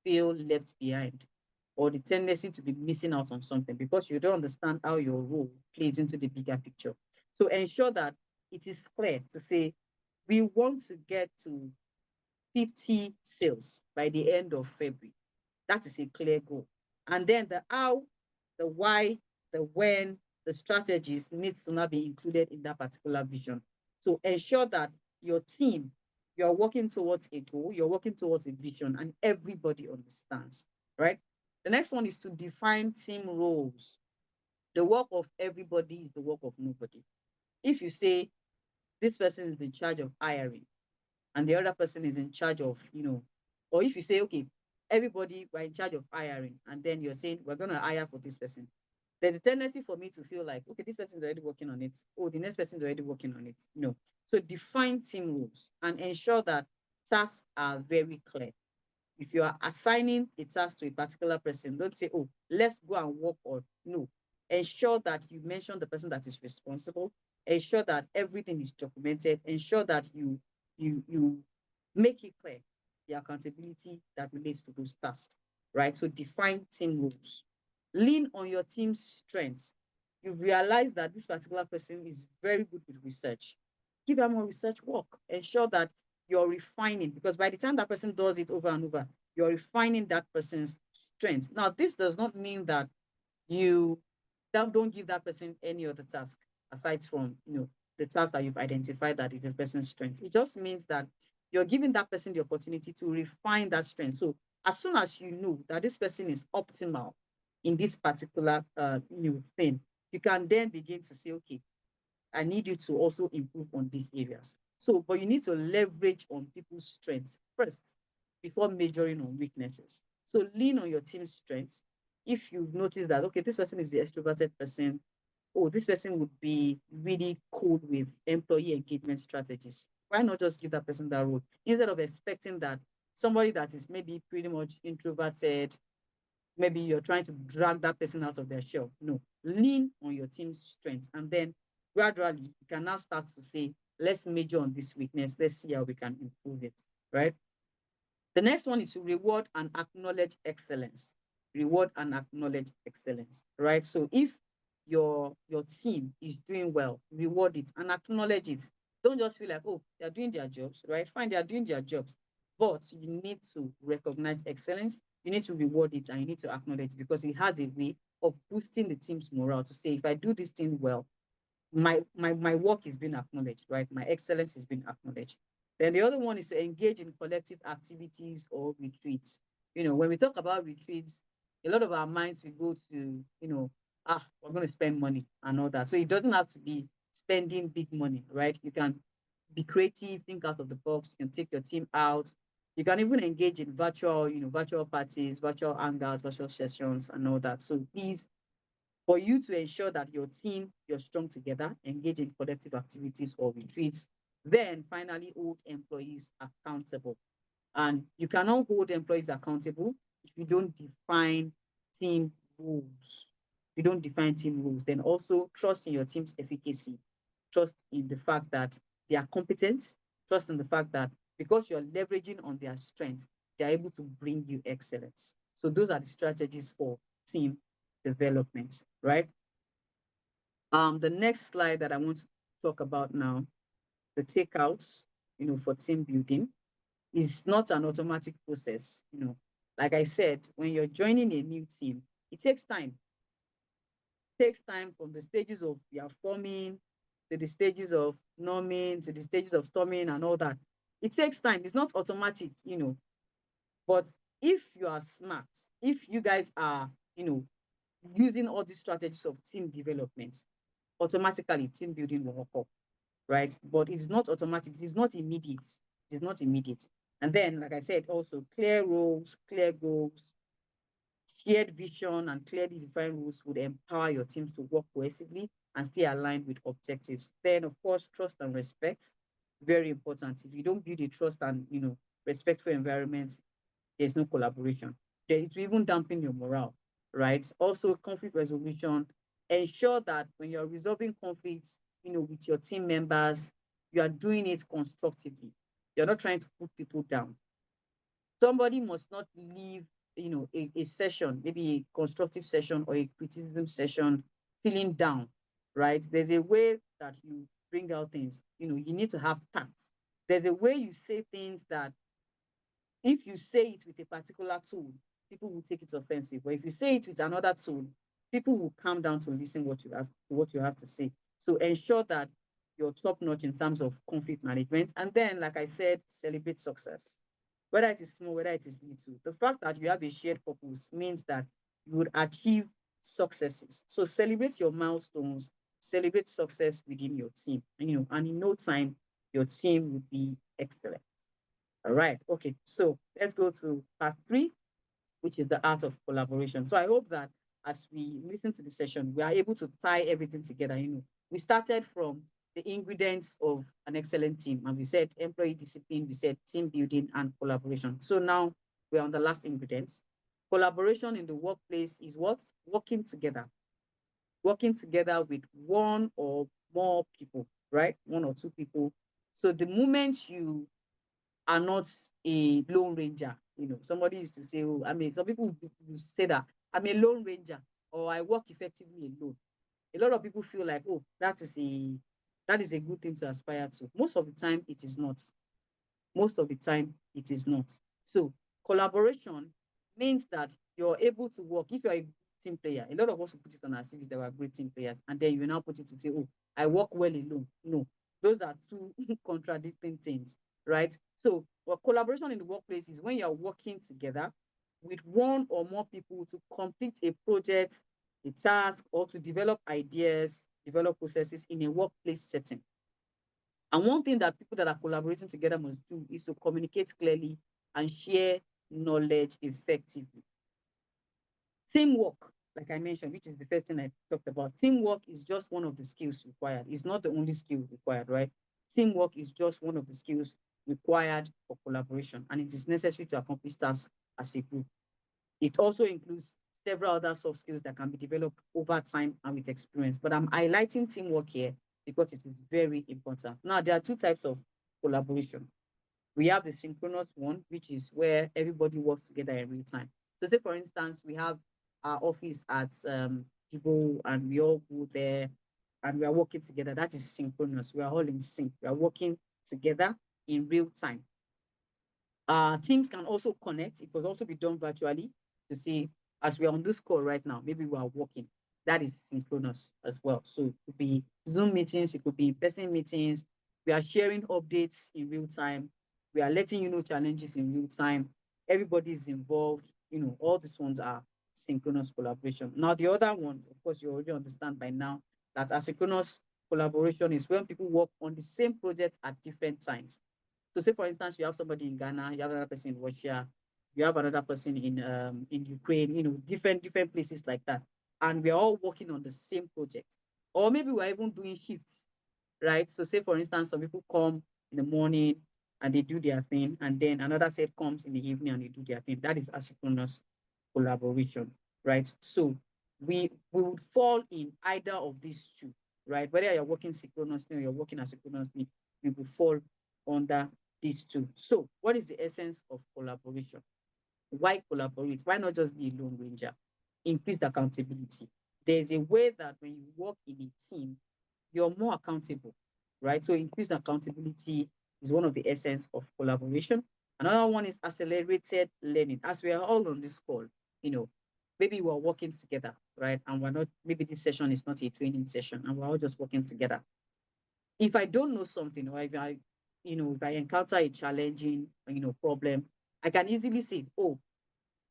feel left behind or the tendency to be missing out on something because you don't understand how your role plays into the bigger picture. So ensure that it is clear to say, we want to get to 50 sales by the end of February. That is a clear goal. And then the how, the why, the when, the strategies needs to not be included in that particular vision. So ensure that your team, you're working towards a goal, you're working towards a vision, and everybody understands, right? The next one is to define team roles. The work of everybody is the work of nobody. If you say this person is in charge of hiring, and the other person is in charge of, or if you say, okay, everybody we're in charge of hiring, and then you're saying we're going to hire for this person, there's a tendency for me to feel like, okay, this person's already working on it. Oh, the next person's already working on it. No. So define team rules and ensure that tasks are very clear. If you are assigning a task to a particular person, don't say, oh, let's go and work on. No. Ensure that you mention the person that is responsible. Ensure that everything is documented. Ensure that you make it clear the accountability that relates to those tasks, right? So define team rules. Lean on your team's strengths. You've realized that this particular person is very good with research. Give her more research work. Ensure that you're refining, because by the time that person does it over and over, you're refining that person's strength. Now, this does not mean that you don't give that person any other task aside from the task that you've identified that it is person's strength. It just means that you're giving that person the opportunity to refine that strength. So as soon as you know that this person is optimal in this particular new thing, you can then begin to say, okay, I need you to also improve on these areas. So, but you need to leverage on people's strengths first before measuring on weaknesses. So lean on your team's strengths. If you've noticed that, okay, this person is the extroverted person, oh, this person would be really cool with employee engagement strategies. Why not just give that person that role instead of expecting that somebody that is maybe pretty much introverted, maybe you're trying to drag that person out of their shell. No, lean on your team's strength. And then gradually, you can now start to say, let's major on this weakness. Let's see how we can improve it, right? The next one is to reward and acknowledge excellence. Reward and acknowledge excellence, right? So if your team is doing well, reward it and acknowledge it. Don't just feel like, oh, they're doing their jobs, right? Fine, they're doing their jobs. But you need to recognize excellence, you need to reward it, and you need to acknowledge it because it has a way of boosting the team's morale to say, if I do this thing well, my work is being acknowledged, right? My excellence is being acknowledged. Then the other one is to engage in collective activities or retreats. When we talk about retreats, a lot of our minds will go to, we're going to spend money and all that. So it doesn't have to be spending big money, right? You can be creative, think out of the box. You can take your team out. You can even engage in virtual parties, virtual hangouts, virtual sessions, and all that. So please, for you to ensure that your team, you're strong together, engage in collective activities or retreats, then finally hold employees accountable. And you cannot hold employees accountable if you don't define team rules. If you don't define team rules, then also trust in your team's efficacy, trust in the fact that they are competent, trust in the fact that because you're leveraging on their strengths, they're able to bring you excellence. So those are the strategies for team development, right? The next slide that I want to talk about now, the takeouts, for team building, is not an automatic process. Like I said, when you're joining a new team, it takes time. It takes time from the stages of your forming to the stages of norming to the stages of storming and all that. It takes time. It's not automatic. But if you are smart, if you guys are, using all these strategies of team development, automatically team building will occur, right? But it's not automatic, it is not immediate. It is not immediate. And then, like I said, also clear roles, clear goals, shared vision, and clearly defined rules would empower your teams to work cohesively and stay aligned with objectives. Then, of course, trust and respect, very important. If you don't build a trust and respectful environments, there's no collaboration. It will even dampen your morale, right? Also, conflict resolution. ensure that when you're resolving conflicts, with your team members, you are doing it constructively. You're not trying to put people down. Somebody must not leave, a session, maybe a constructive session or a criticism session, feeling down, right? There's a way that you bring out things. You need to have tact. There's a way you say things that if you say it with a particular tool, people will take it offensive. But if you say it with another tool, people will calm down to listen what you have to say. So ensure that you're top notch in terms of conflict management. And then, like I said, celebrate success. Whether it is small, whether it is little. The fact that you have a shared purpose means that you would achieve successes. So celebrate your milestones, celebrate success within your team. And in no time, your team will be excellent. All right. Okay. So let's go to part three, which is the art of collaboration. So I hope that as we listen to the session, we are able to tie everything together. We started from the ingredients of an excellent team, and we said employee discipline, we said team building and collaboration. So now we're on the last ingredients. Collaboration in the workplace is what? Working together with one or more people, right? One or two people. So the moment you are not a lone ranger. Somebody used to say, oh, some people used to say that I'm a lone ranger or I work effectively alone. A lot of people feel like, oh, that is a good thing to aspire to. Most of the time, it is not. Most of the time, it is not. So collaboration means that you're able to work. If you're a team player, a lot of us will put it on our CVs that were great team players, and then you now put it to say, oh, I work well alone. No, those are two contradicting things, right? So, collaboration in the workplace is when you're working together with one or more people to complete a project, a task, or to develop ideas, develop processes in a workplace setting. And one thing that people that are collaborating together must do is to communicate clearly and share knowledge effectively. Teamwork, like I mentioned, which is the first thing I talked about, teamwork is just one of the skills required. It's not the only skill required, right? Teamwork is just one of the skills required for collaboration, and it is necessary to accomplish tasks as a group. It also includes several other soft skills that can be developed over time and with experience. But I'm highlighting teamwork here because it is very important. Now, there are two types of collaboration. We have the synchronous one, which is where everybody works together in real time. So, say for instance, we have our office at Jibo, and we all go there and we are working together. That is synchronous. We are all in sync. We are working together in real time. Teams can also connect. It could also be done virtually to see as we are on this call right now, maybe we are working. That is synchronous as well. So it could be Zoom meetings, it could be in-person meetings. We are sharing updates in real time. We are letting you know challenges in real time. Everybody is involved. All these ones are synchronous collaboration. Now, the other one, of course, you already understand by now that asynchronous collaboration is when people work on the same project at different times. So say for instance, you have somebody in Ghana, you have another person in Russia, you have another person in Ukraine, different places like that. And we're all working on the same project. Or maybe we're even doing shifts, right? So say for instance, some people come in the morning and they do their thing, and then another set comes in the evening and they do their thing. That is asynchronous collaboration, right? So we would fall in either of these two, right? Whether you're working synchronously or you're working asynchronously, we will fall under these two. So what is the essence of collaboration? Why collaborate? Why not just be a lone ranger? Increased accountability. There's a way that when you work in a team, you're more accountable, right? So increased accountability is one of the essence of collaboration. Another one is accelerated learning. As we are all on this call, you know, maybe we're working together, right? And we're not, maybe this session is not a training session and we're all just working together. If I don't know something, or if I encounter a challenging, problem, I can easily say, oh,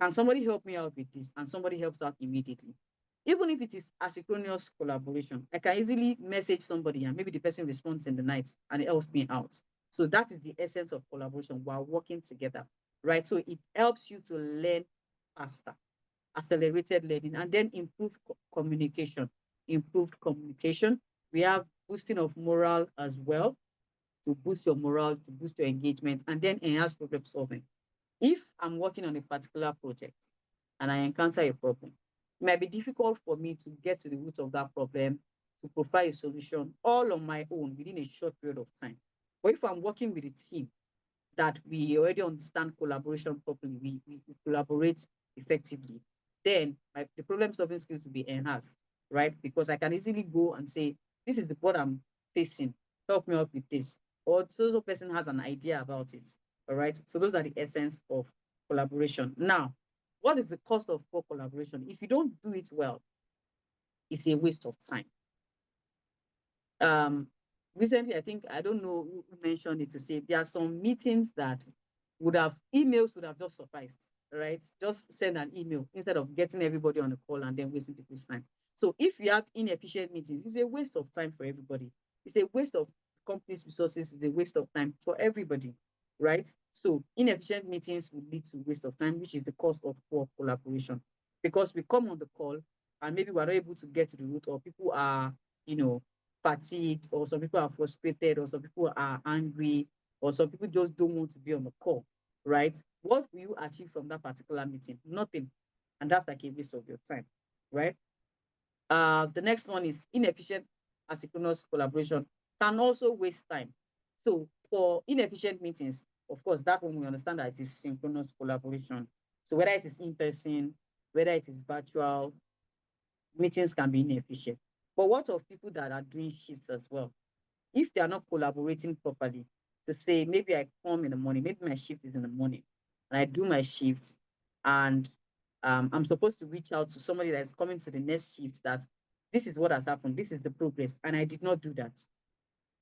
can somebody help me out with this? And somebody helps out immediately. Even if it is asynchronous collaboration, I can easily message somebody and maybe the person responds in the night and it helps me out. So that is the essence of collaboration while working together, right? So it helps you to learn faster, accelerated learning, and then communication, improved communication. We have boosting of morale as well, to boost your morale, to boost your engagement, and then enhance problem solving. If I'm working on a particular project and I encounter a problem, It might be difficult for me to get to the root of that problem, to provide a solution all on my own within a short period of time. But if I'm working with a team that we already understand collaboration properly, we collaborate effectively, then the problem solving skills will be enhanced, right? Because I can easily go and say, this is what I'm facing, help me out with this. Or so person has an idea about it. All right. So those are the essence of collaboration. Now, what is the cost of poor collaboration? If you don't do it well, it's a waste of time. um Recently, I think, I don't know who mentioned it, to say there are some meetings that emails would have just sufficed, right? Just send an email instead of getting everybody on a call and then wasting people's time. So if you have inefficient meetings, it's a waste of time for everybody. It's a waste of company's resources. It's a waste of time for everybody, right? So inefficient meetings will lead to waste of time, which is the cost of poor collaboration. Because we come on the call and maybe we're not able to get to the root, or people are, you know, fatigued, or some people are frustrated, or some people are angry, or some people just don't want to be on the call, right? What will you achieve from that particular meeting? Nothing. And that's like a waste of your time, right? The next one is inefficient asynchronous collaboration can also waste time. So for inefficient meetings, of course, that one we understand that it is synchronous collaboration. So whether it is in person, whether it is virtual, meetings can be inefficient. But what of people that are doing shifts as well? If they are not collaborating properly, to say, maybe I come in the morning, maybe my shift is in the morning, and I do my shift, and I'm supposed to reach out to somebody that's coming to the next shift, that this is what has happened, this is the progress, and I did not do that.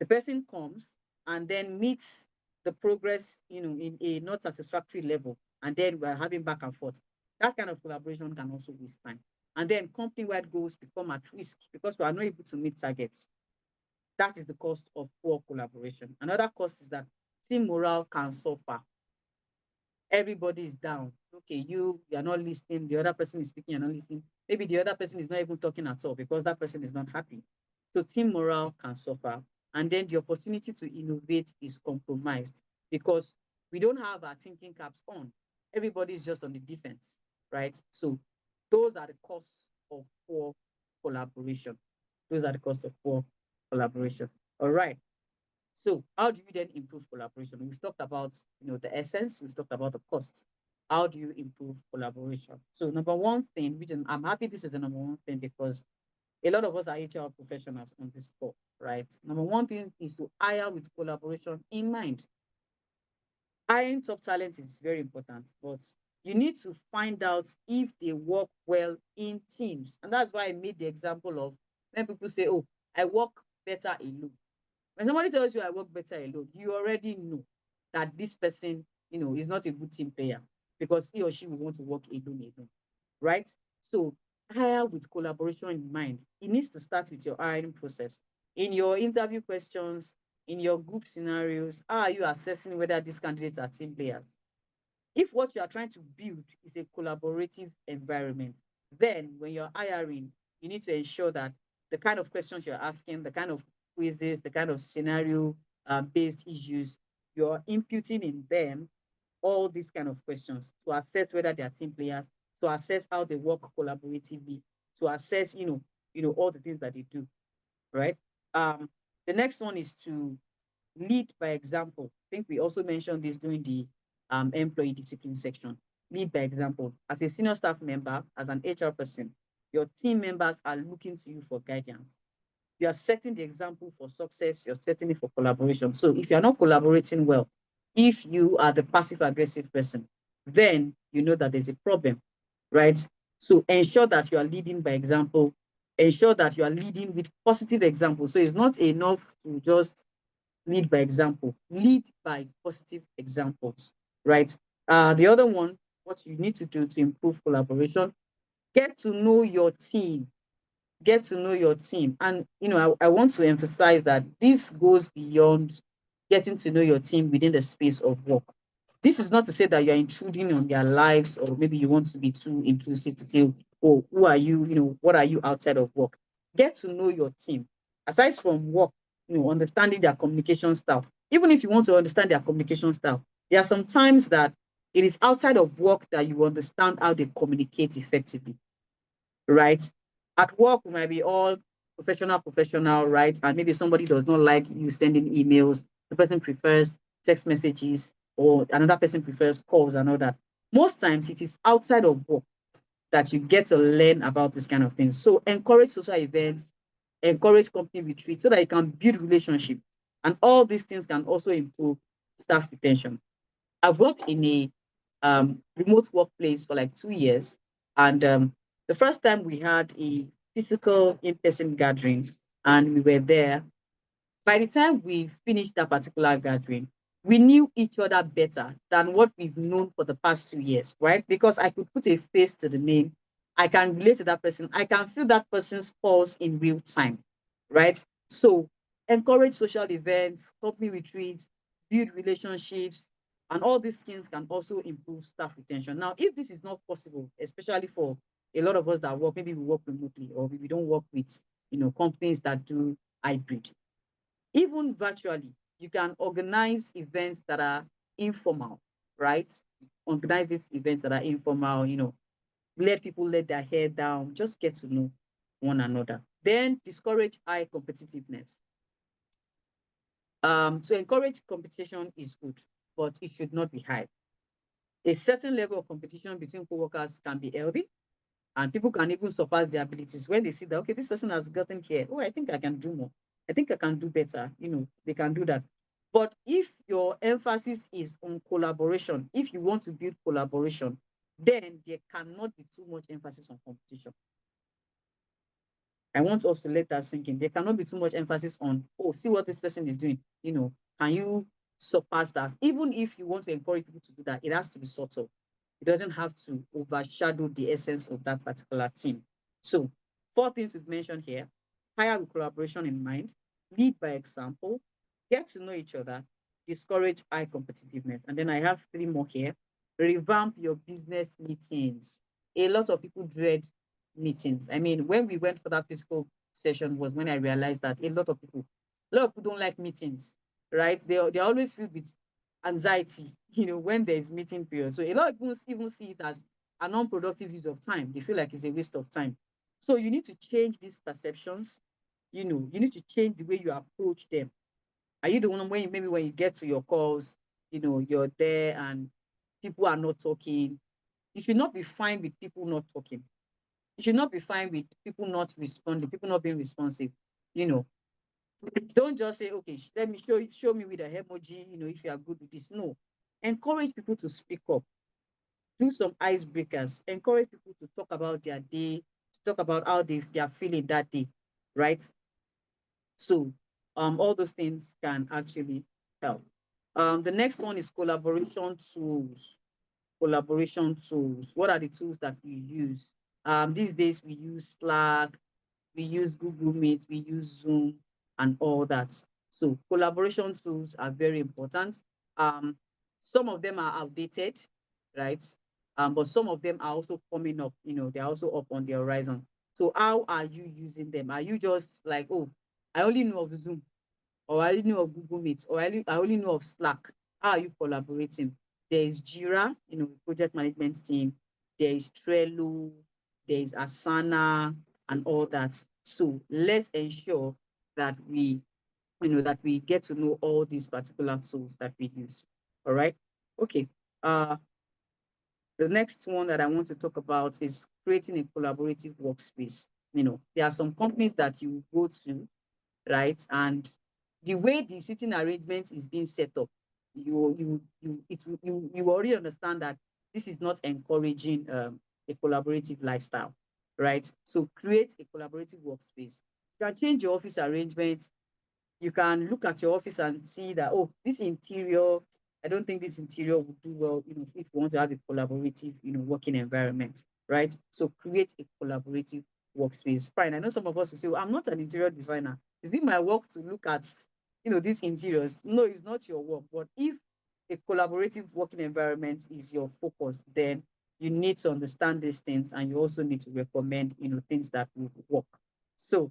The person comes and then meets the progress, in a not satisfactory level, and then we're having back and forth. That kind of collaboration can also waste time. And then company-wide goals become at risk because we are not able to meet targets. That is the cost of poor collaboration. Another cost is that team morale can suffer. Everybody is down. Okay, you are not listening. The other person is speaking, you're not listening. Maybe the other person is not even talking at all because that person is not happy. So team morale can suffer. And then the opportunity to innovate is compromised because we don't have our thinking caps on. Everybody is just on the defense, right? So those are the costs of poor collaboration. Those are the costs of poor collaboration. All right. So how do you then improve collaboration? We've talked about, the essence. We've talked about the cost. How do you improve collaboration? So number one thing, which I'm happy this is the number one thing because a lot of us are HR professionals on this call, right? Number one thing is to hire with collaboration in mind. Hiring top talent is very important, but you need to find out if they work well in teams. And that's why I made the example of when people say, oh, I work better alone. When somebody tells you I work better alone, you already know that this person, is not a good team player because he or she will want to work alone, right? So hire with collaboration in mind. It needs to start with your hiring process. In your interview questions, in your group scenarios, how are you assessing whether these candidates are team players? If what you are trying to build is a collaborative environment, then when you're hiring, you need to ensure that the kind of questions you're asking, the kind of quizzes, the kind of scenario based issues, you're imputing in them all these kind of questions to assess whether they are team players, to assess how they work collaboratively, to assess, all the things that they do, right? Um, the next one is to lead by example. I think we also mentioned this during the employee discipline section. Lead by example. As a senior staff member, as an HR person, your team members are looking to you for guidance. You are setting the example for success, you're setting it for collaboration. So if you're not collaborating well, if you are the passive aggressive person, then you know that there's a problem, right? So ensure that you are leading by example, ensure that you are leading with positive example. So it's not enough to just lead by example, lead by positive examples, right? The other one, what you need to do to improve collaboration, get to know your team, get to know your team. And, I want to emphasize that this goes beyond getting to know your team within the space of work. This is not to say that you're intruding on their lives, or maybe you want to be too intrusive to say, oh, who are you? What are you outside of work? Get to know your team. Aside from work, understanding their communication style. Even if you want to understand their communication style, there are some times that it is outside of work that you understand how they communicate effectively. right? At work, we might be all professional, right? And maybe somebody does not like you sending emails. The person prefers text messages, or another person prefers calls and all that. Most times, it is outside of work that you get to learn about this kind of things. So encourage social events, encourage company retreats so that you can build relationship. And all these things can also improve staff retention. I've worked in a remote workplace for like 2 years. And the first time we had a physical in-person gathering and we were there, by the time we finished that particular gathering, we knew each other better than what we've known for the past 2 years, right? Because I could put a face to the name. I can relate to that person. I can feel that person's pulse in real time, right? So encourage social events, company retreats, build relationships, and all these things can also improve staff retention. Now, if this is not possible, especially for a lot of us that work, maybe we work remotely or we don't work with, companies that do hybrid, even virtually, you can organize events that are informal, right? Organize these events that are informal, let people let their hair down, just get to know one another. Then discourage high competitiveness. To encourage competition is good, but it should not be high. A certain level of competition between co-workers can be healthy, and people can even surpass their abilities when they see that, okay, this person has gotten here. Oh, I think I can do more. I think I can do better. They can do that. But if your emphasis is on collaboration, if you want to build collaboration, then there cannot be too much emphasis on competition. I want us to let that sink in. There cannot be too much emphasis on, oh, see what this person is doing. Can you surpass that? Even if you want to encourage people to do that, it has to be subtle. It doesn't have to overshadow the essence of that particular team. So, 4 things we've mentioned here: hire with collaboration in mind, lead by example, get to know each other, discourage high competitiveness. And then I have 3 more here: revamp your business meetings. A lot of people dread meetings. I mean, when we went for that physical session was when I realized that a lot of people don't like meetings, right? They always feel with anxiety, when there is meeting period. So a lot of people even see it as a non-productive use of time. They feel like it's a waste of time. So you need to change these perceptions. You need to change the way you approach them. Are you the one maybe when you get to your calls, you're there and people are not talking? You should not be fine with people not talking. You should not be fine with people not responding, people not being responsive. You know, don't just say, okay, let me show me with a emoji, if you are good with this. No. Encourage people to speak up. Do some icebreakers. Encourage people to talk about their day, to talk about how they are feeling that day, right? So all those things can actually help. The next one is collaboration tools. Collaboration tools. What are the tools that we use? These days we use Slack, we use Google Meet, we use Zoom, and all that. So collaboration tools are very important. Um, some of them are outdated, right? But some of them are also coming up, they're also up on the horizon. So how are you using them? Are you just like, oh, I only know of Zoom, or I only know of Google Meet, or I only know of Slack? How are you collaborating? There is Jira, project management team. There is Trello. There is Asana and all that. So let's ensure that we get to know all these particular tools that we use. All right. Okay. The next one that I want to talk about is creating a collaborative workspace. There are some companies that you go to, right? And the way the seating arrangement is being set up, you already understand that this is not encouraging a collaborative lifestyle, right? So create a collaborative workspace. You can change your office arrangement. You can look at your office and see that, oh, this interior, I don't think this interior would do well, if you want to have a collaborative, working environment, right? So create a collaborative workspace. Fine. I know some of us will say, well, I'm not an interior designer. Is it my work to look at, these interiors? No, it's not your work. But if a collaborative working environment is your focus, then you need to understand these things, and you also need to recommend, things that will work. So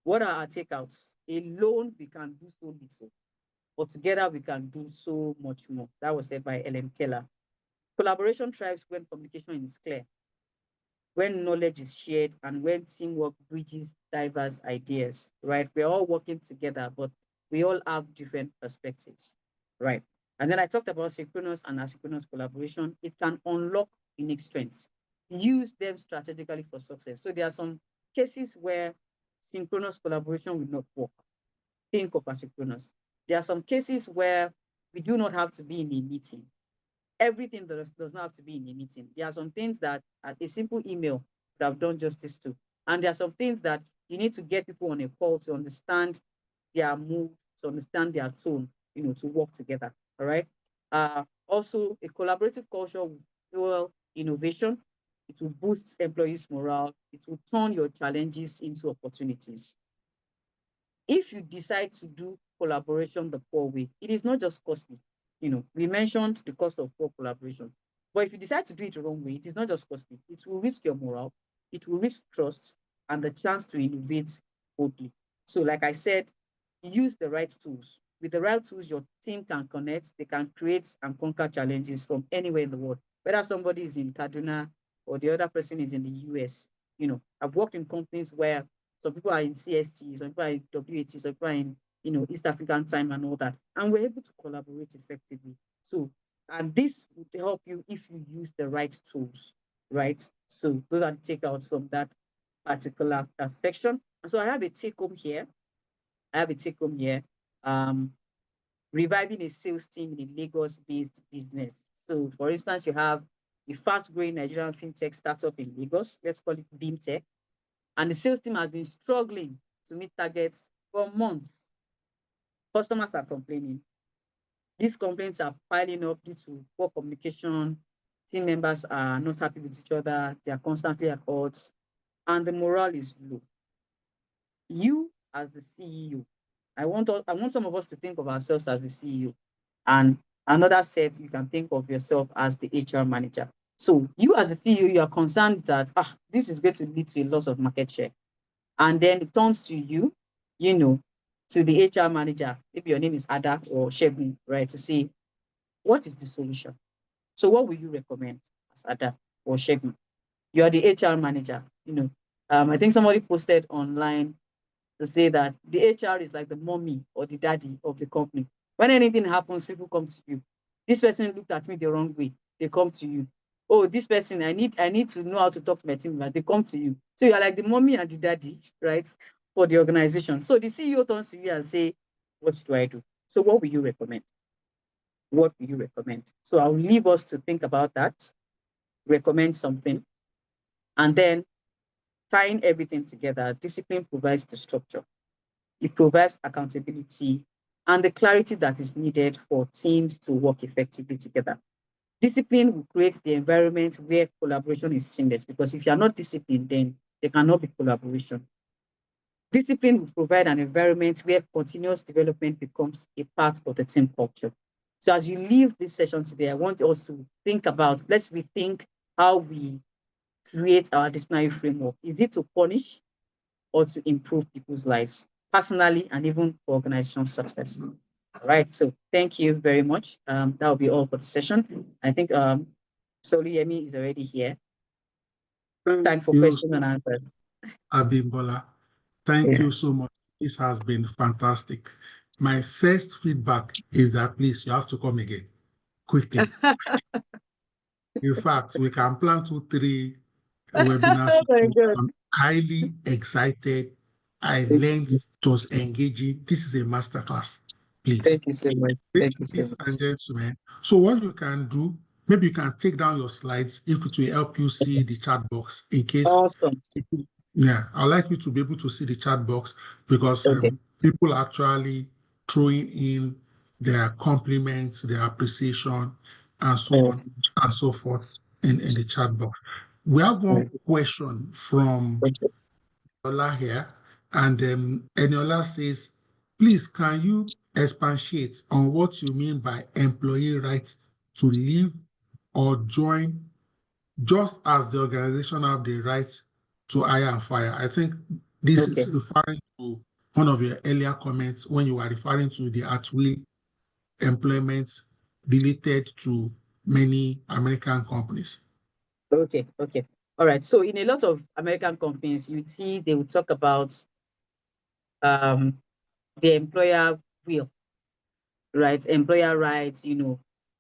what are our takeouts? Alone, we can do so little, but together we can do so much more. That was said by Ellen Keller. Collaboration thrives when communication is clear. when knowledge is shared, and when teamwork bridges diverse ideas, right? We're all working together, but we all have different perspectives, right? And then I talked about synchronous and asynchronous collaboration. It can unlock unique strengths. Use them strategically for success. So there are some cases where synchronous collaboration will not work. Think of asynchronous. There are some cases where we do not have to be in a meeting. Everything does not have to be in a meeting. There are some things that a simple email would have done justice to. And there are some things that you need to get people on a call to understand their mood, to understand their tone, to work together. All right. Also, a collaborative culture will fuel innovation. It will boost employees' morale. It will turn your challenges into opportunities. If you decide to do collaboration the poor way, it is not just costly. We mentioned the cost of poor collaboration. But if you decide to do it the wrong way, it is not just costly. It will risk your morale, it will risk trust and the chance to innovate boldly. So, like I said, use the right tools. With the right tools, your team can connect, they can create and conquer challenges from anywhere in the world, whether somebody is in Kaduna or the other person is in the US. I've worked in companies where some people are in CST, some people are in WAT, some people are in East African time and all that. And we're able to collaborate effectively. So, and this would help you if you use the right tools, right? So those are the takeouts from that particular section. And so I have a take home here. Um, Reviving a sales team in a Lagos-based business. So, for instance, you have a fast-growing Nigerian fintech startup in Lagos. Let's call it BeamTech, and the sales team has been struggling to meet targets for months. Customers are complaining. These complaints are piling up due to poor communication. Team members are not happy with each other. They are constantly at odds, and the morale is low. You, as the CEO, I want some of us to think of ourselves as the CEO, and another set you can think of yourself as the HR manager. So you, as the CEO, you are concerned that this is going to lead to a loss of market share. And then it turns to you, you know, to the HR manager, maybe your name is Ada or Shegun, right, to say, what is the solution? So what will you recommend as Ada or Shegun? You are the HR manager. I think somebody posted online to say that the HR is like the mommy or the daddy of the company. When anything happens, people come to you. This person looked at me the wrong way. They come to you. Oh, this person, I need to know how to talk to my team member. They come to you. So you are like the mommy and the daddy, right, for the organization. So the CEO turns to you and say, what do I do? So what will you recommend? What will you recommend? So I'll leave us to think about that, recommend something, and then tying everything together. Discipline provides the structure. It provides accountability and the clarity that is needed for teams to work effectively together. Discipline will create the environment where collaboration is seamless, because if you are not disciplined, then there cannot be collaboration. Discipline will provide an environment where continuous development becomes a part of the team culture. So as you leave this session today, I want us to think about, let's rethink how we create our disciplinary framework. Is it to punish or to improve people's lives personally and even for organizational success? All right. So thank you very much. That will be all for the session. I think Soluyemi is already here. Time Thank for you, questions and answers. Abimbola. Thank Yeah. you so much. This has been fantastic. My first feedback is that please, you have to come again quickly. In fact, we can plan 2, 3 webinars Oh with my you. God. I'm highly excited. I Thank learned you. it was engaging. This is a masterclass. Please. Thank you so much. Thank you so Ladies and much. gentlemen, so what you can do, maybe you can take down your slides if it will help you see the chat box in case. Awesome. Yeah, I'd like you to be able to see the chat box because Okay. people are actually throwing in their compliments, their appreciation, and so Uh, on and so forth in the chat box. We have uh, one question from okay. Ola here, and Eniola says, please, can you expatiate on what you mean by employee rights to leave or join, just as the organization have the right to hire and fire? I think this is Okay. referring to one of your earlier comments when you were referring to the at-will employment related to many American companies. Okay. Okay. All right. So in a lot of American companies, you see they will talk about um, the employer will, right? Employer rights,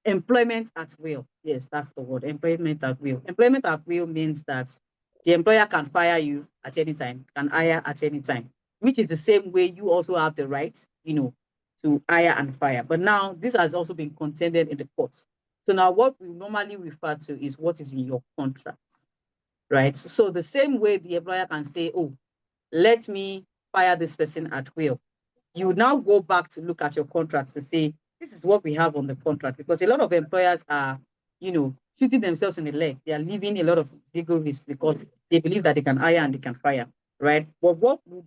employment at will. Yes, that's the word, employment at will. Employment at will means that the employer can fire you at any time, can hire at any time, which is the same way you also have the right, to hire and fire. But now this has also been contended in the court. So now what we normally refer to is what is in your contracts, right? So the same way the employer can say, oh, let me fire this person at will, you would now go back to look at your contracts to say, this is what we have on the contract. Because a lot of employers are, shooting themselves in the leg. They are leaving a lot of legal risks because they believe that they can hire and they can fire, right? But what we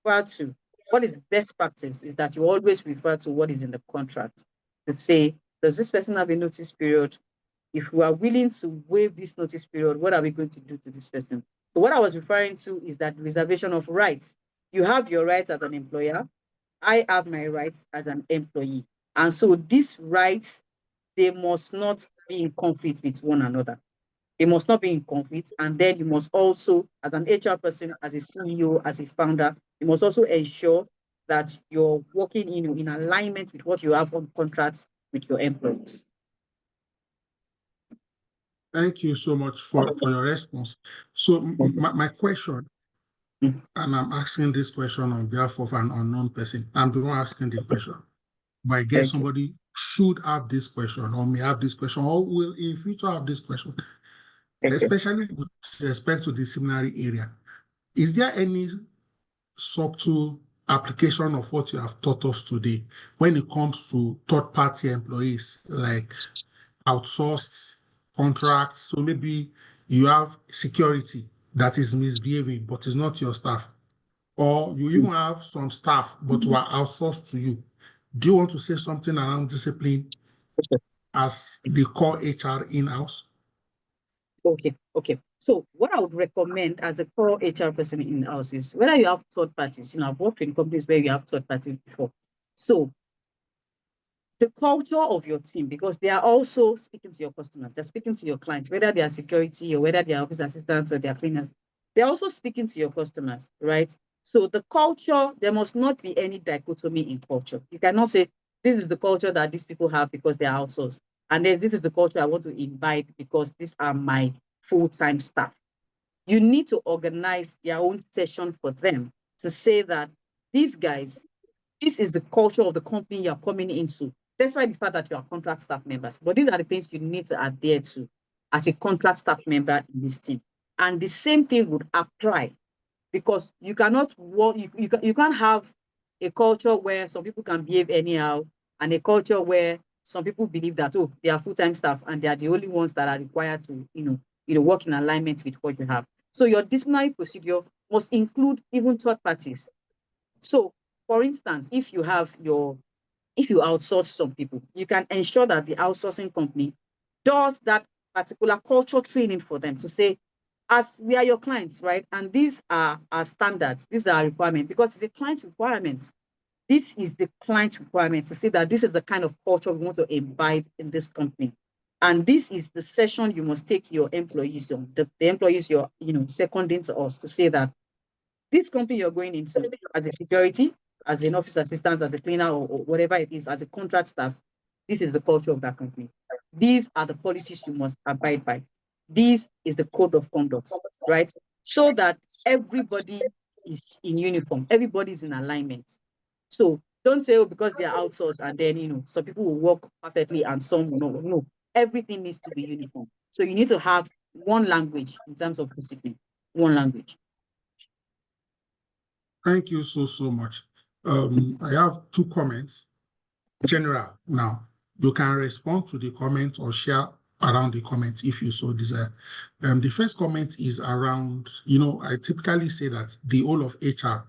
refer to, what is best practice is that you always refer to what is in the contract to say, does this person have a notice period? If we are willing to waive this notice period, what are we going to do to this person? So what I was referring to is that reservation of rights. You have your rights as an employer, I have my rights as an employee. And so these rights, they must not be in conflict with one another. They must not be in conflict. And then you must also, as an HR person, as a CEO, as a founder, you must also ensure that you're working in alignment with what you have on contracts with your employees. Thank you so much for your response. So my question, Mhm. and I'm asking this question on behalf of an unknown person. I'm the one asking the question. But I guess Okay. somebody should have this question or may have this question or will in future have this question, Okay. especially with respect to disciplinary area. Is there any subtle application of what you have taught us today when it comes to third-party employees like outsourced contracts? So maybe you have security that is misbehaving, but it's not your staff, or you even have some staff but who are outsourced to you. Do you want to say something around discipline as the core HR in-house? Okay. Okay. So what I would recommend as a core HR person in house is whether you have third parties, I've worked in companies where you have third parties before. So the culture of your team, because they are also speaking to your customers, they're speaking to your clients, whether they are security or whether they are office assistants or they are cleaners, they're also speaking to your customers, right? So the culture, there must not be any dichotomy in culture. You cannot say this is the culture that these people have because they are outsourced, and this is the culture I want to imbibe because these are my full-time staff. You need to organize their own session for them to say that these guys, this is the culture of the company you're coming into, despite the fact that you are contract staff members. But these are the things you need to adhere to as a contract staff member in this team. And the same thing would apply because you cannot work, you can't have a culture where some people can behave anyhow and a culture where some people believe that, oh, they are full-time staff and they are the only ones that are required to, work in alignment with what you have. So your disciplinary procedure must include even third parties. So, for instance, if you outsource some people, you can ensure that the outsourcing company does that particular culture training for them to say, as we are your clients, right? And these are our standards, these are our requirements, because it's a client requirement. This is the client requirement to say that this is the kind of culture we want to imbibe in this company. And this is the session you must take your employees on, the employees you're, seconding to us to say that this company you're going into as a security, as an office assistant, as a cleaner, or whatever it is, as a contract staff, this is the culture of that company. These are the policies you must abide by. This is the code of conduct, right? So that everybody is in uniform, everybody is in alignment. So don't say, oh, because they are outsourced and then, some people will work perfectly and some will not. No, everything needs to be uniform. So you need to have one language in terms of discipline, one language. Thank you so much. I have two comments. General, now you can respond to the comment or share around the comment if you so desire. The first comment is around, I typically say that the whole of HR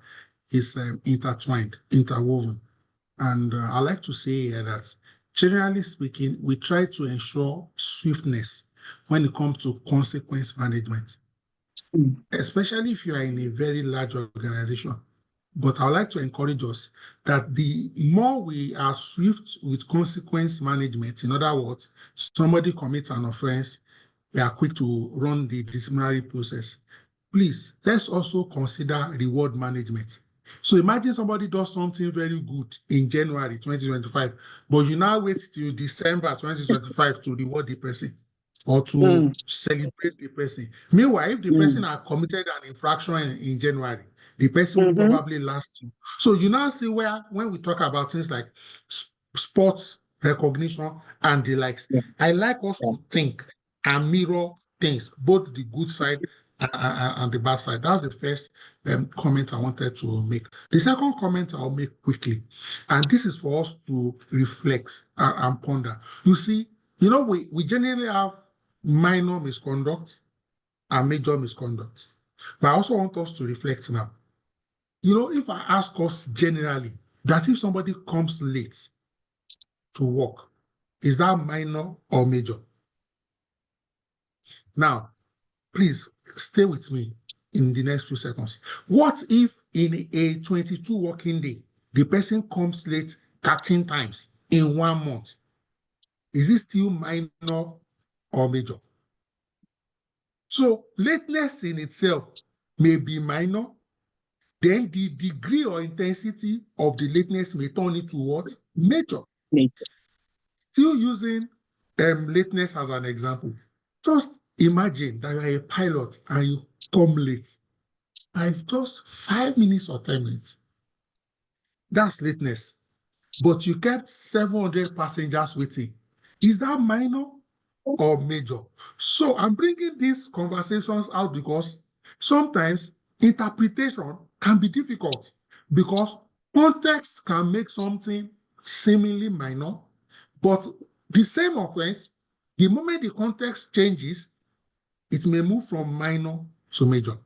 is intertwined, interwoven. And I like to say here that generally speaking, we try to ensure swiftness when it comes to consequence management, Mm. especially if you are in a very large organization. But I'd like to encourage us that the more we are swift with consequence management, in other words, somebody commits an offense, we are quick to run the disciplinary process. Please, let's also consider reward management. So imagine somebody does something very good in January 2025, but you now wait till December 2025 to reward the person or to celebrate the person. Meanwhile, if the person had committed an infraction in January, the person will probably last you. So you now see where, when we talk about things like sports recognition and the likes, I like us to think and mirror things, both the good side and the bad side. That's the first comment I wanted to make. The second comment I'll make quickly, and this is for us to reflect and ponder. You see, we generally have minor misconduct and major misconduct. But I also want us to reflect now. If I ask us generally that if somebody comes late to work, is that minor or major? Now, please stay with me in the next few seconds. What if in a 22 working day, the person comes late 13 times in 1 month? Is it still minor or major? So lateness in itself may be minor, then the degree or intensity of the lateness may turn into what? Major. Still using lateness as an example. Just imagine that you're a pilot and you come late by just 5 minutes or 10 minutes. That's lateness. But you kept 700 passengers waiting. Is that minor or major? So I'm bringing these conversations out because sometimes interpretation can be difficult because context can make something seemingly minor, but the same offense, the moment the context changes, it may move from minor to major.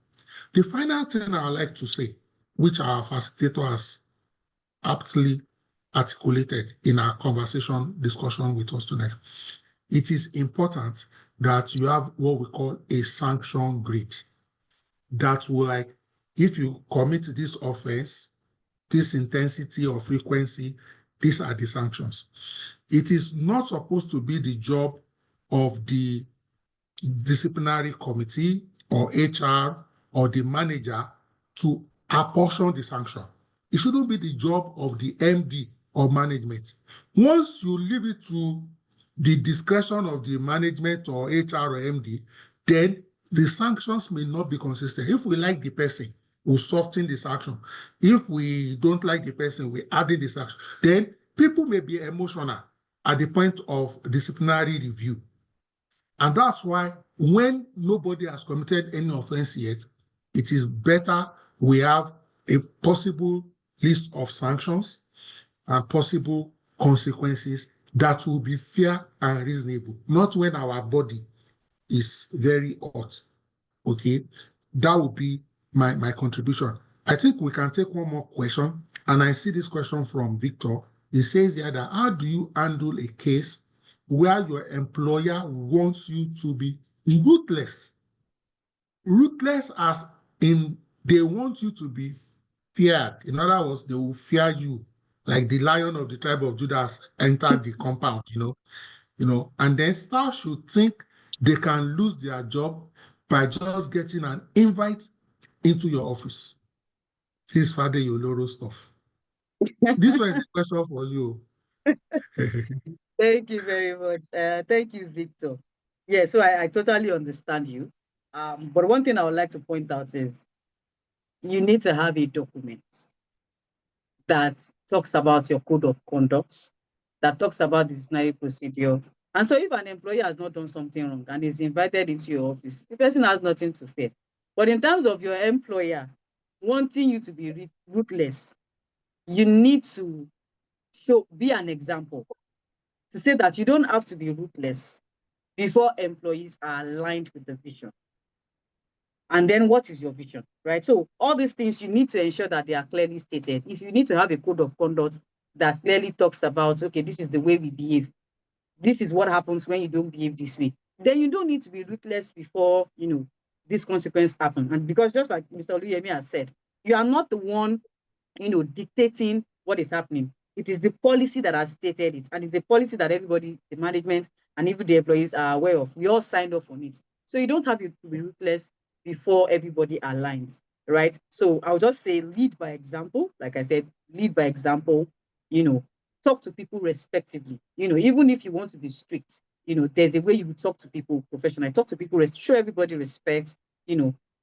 The final thing I would like to say, which our facilitator has aptly articulated in our discussion with us tonight, it is important that you have what we call a sanction grid that will, like, if you commit this offense, this intensity or frequency, these are the sanctions. It is not supposed to be the job of the disciplinary committee or HR or the manager to apportion the sanction. It shouldn't be the job of the MD or management. Once you leave it to the discretion of the management or HR or MD, then the sanctions may not be consistent. If we like the person, we'll soften the sanction. If we don't like the person, we add in the sanction. Then people may be emotional at the point of disciplinary review. And that's why when nobody has committed any offense yet, it is better we have a possible list of sanctions and possible consequences that will be fair and reasonable, not when our body is very hot. Okay, that would be my contribution. I think we can take one more question, and I see this question from Victor. He says here that how do you handle a case where your employer wants you to be ruthless? Ruthless as in they want you to be feared. In other words, they will fear you, like the lion of the tribe of Judah has entered the compound, and then staff should think they can lose their job by just getting an invite into your office. This Father Yoloro stuff. This one is a question for you. Thank you very much. Thank you, Victor. Yeah, so I totally understand you. But one thing I would like to point out is you need to have a document that talks about your code of conduct, that talks about disciplinary procedure. And so if an employee has not done something wrong and is invited into your office, the person has nothing to fear. But in terms of your employer wanting you to be ruthless, you need to be an example to say that you don't have to be ruthless before employees are aligned with the vision. And then what is your vision, right? So all these things, you need to ensure that they are clearly stated. If you need to have a code of conduct that clearly talks about, okay, this is the way we behave. This is what happens when you don't behave this way. Then you don't need to be ruthless before, this consequence happen. And because just like Mr. Oluyemi has said, you are not the one, dictating what is happening. It is the policy that has stated it, and it's a policy that everybody, the management and even the employees are aware of. We all signed off on it. So you don't have to be ruthless before everybody aligns, right? So I'll just say lead by example. Like I said, lead by example, talk to people respectively. Even if you want to be strict, there's a way you talk to people professionally. Talk to people, show everybody respect.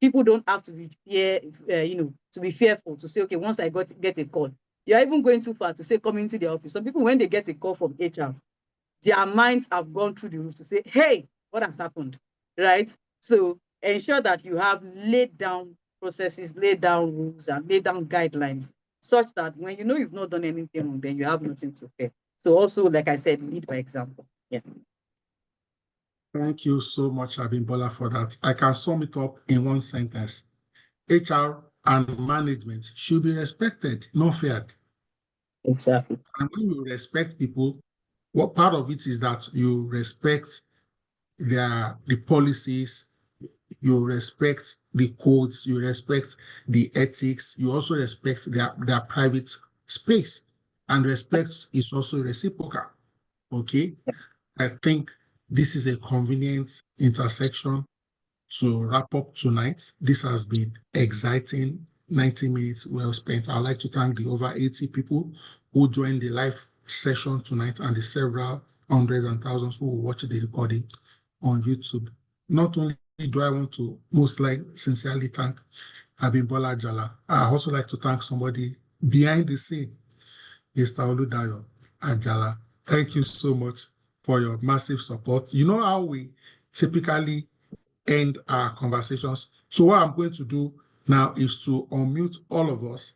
People don't have to be to be fearful to say, okay, once I get a call, you're even going too far to say come into the office. Some people, when they get a call from HR, their minds have gone through the roof to say, hey, what has happened, right? So ensure that you have laid down processes, laid down rules, and laid down guidelines, such that when you know you've not done anything wrong, then you have nothing to fear. So also, like I said, lead by example. Yeah. Thank you so much, Abimbola, for that. I can sum it up in one sentence. HR and management should be respected, not feared. Exactly. And when you respect people, what part of it is that you respect the policies, you respect the codes, you respect the ethics, you also respect their private space. And respect is also reciprocal. Okay. I think this is a convenient intersection to wrap up tonight. This has been exciting 90 minutes well spent. I'd like to thank the over 80 people who joined the live session tonight and the several hundreds and thousands who will watch the recording on YouTube. Not only do I want to most sincerely thank Abimbola Jala, I also like to thank somebody behind the scene, Mr. Oludayo Ajala. Thank you so much for your massive support. You know how we typically end our conversations. So what I'm going to do now is to unmute all of us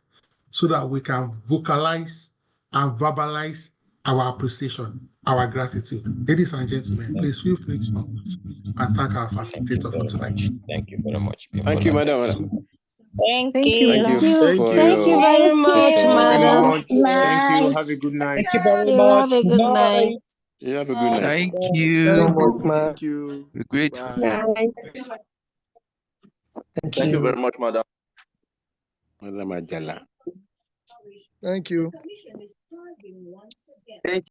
so that we can vocalize and verbalize our appreciation, our gratitude. Ladies and gentlemen, please feel free to unmute and thank our facilitator for tonight. Thank you very much. Thank you, madam. Thank you. Thank you. Thank you very much, madam. Thank you. Have a good night. Thank you very much. Have a good night. You have a good night. Thank Thank you. you so much, man. Thank you. We're grateful. Night. Thank you very much, madam. Madam Ajala. Thank you. Thank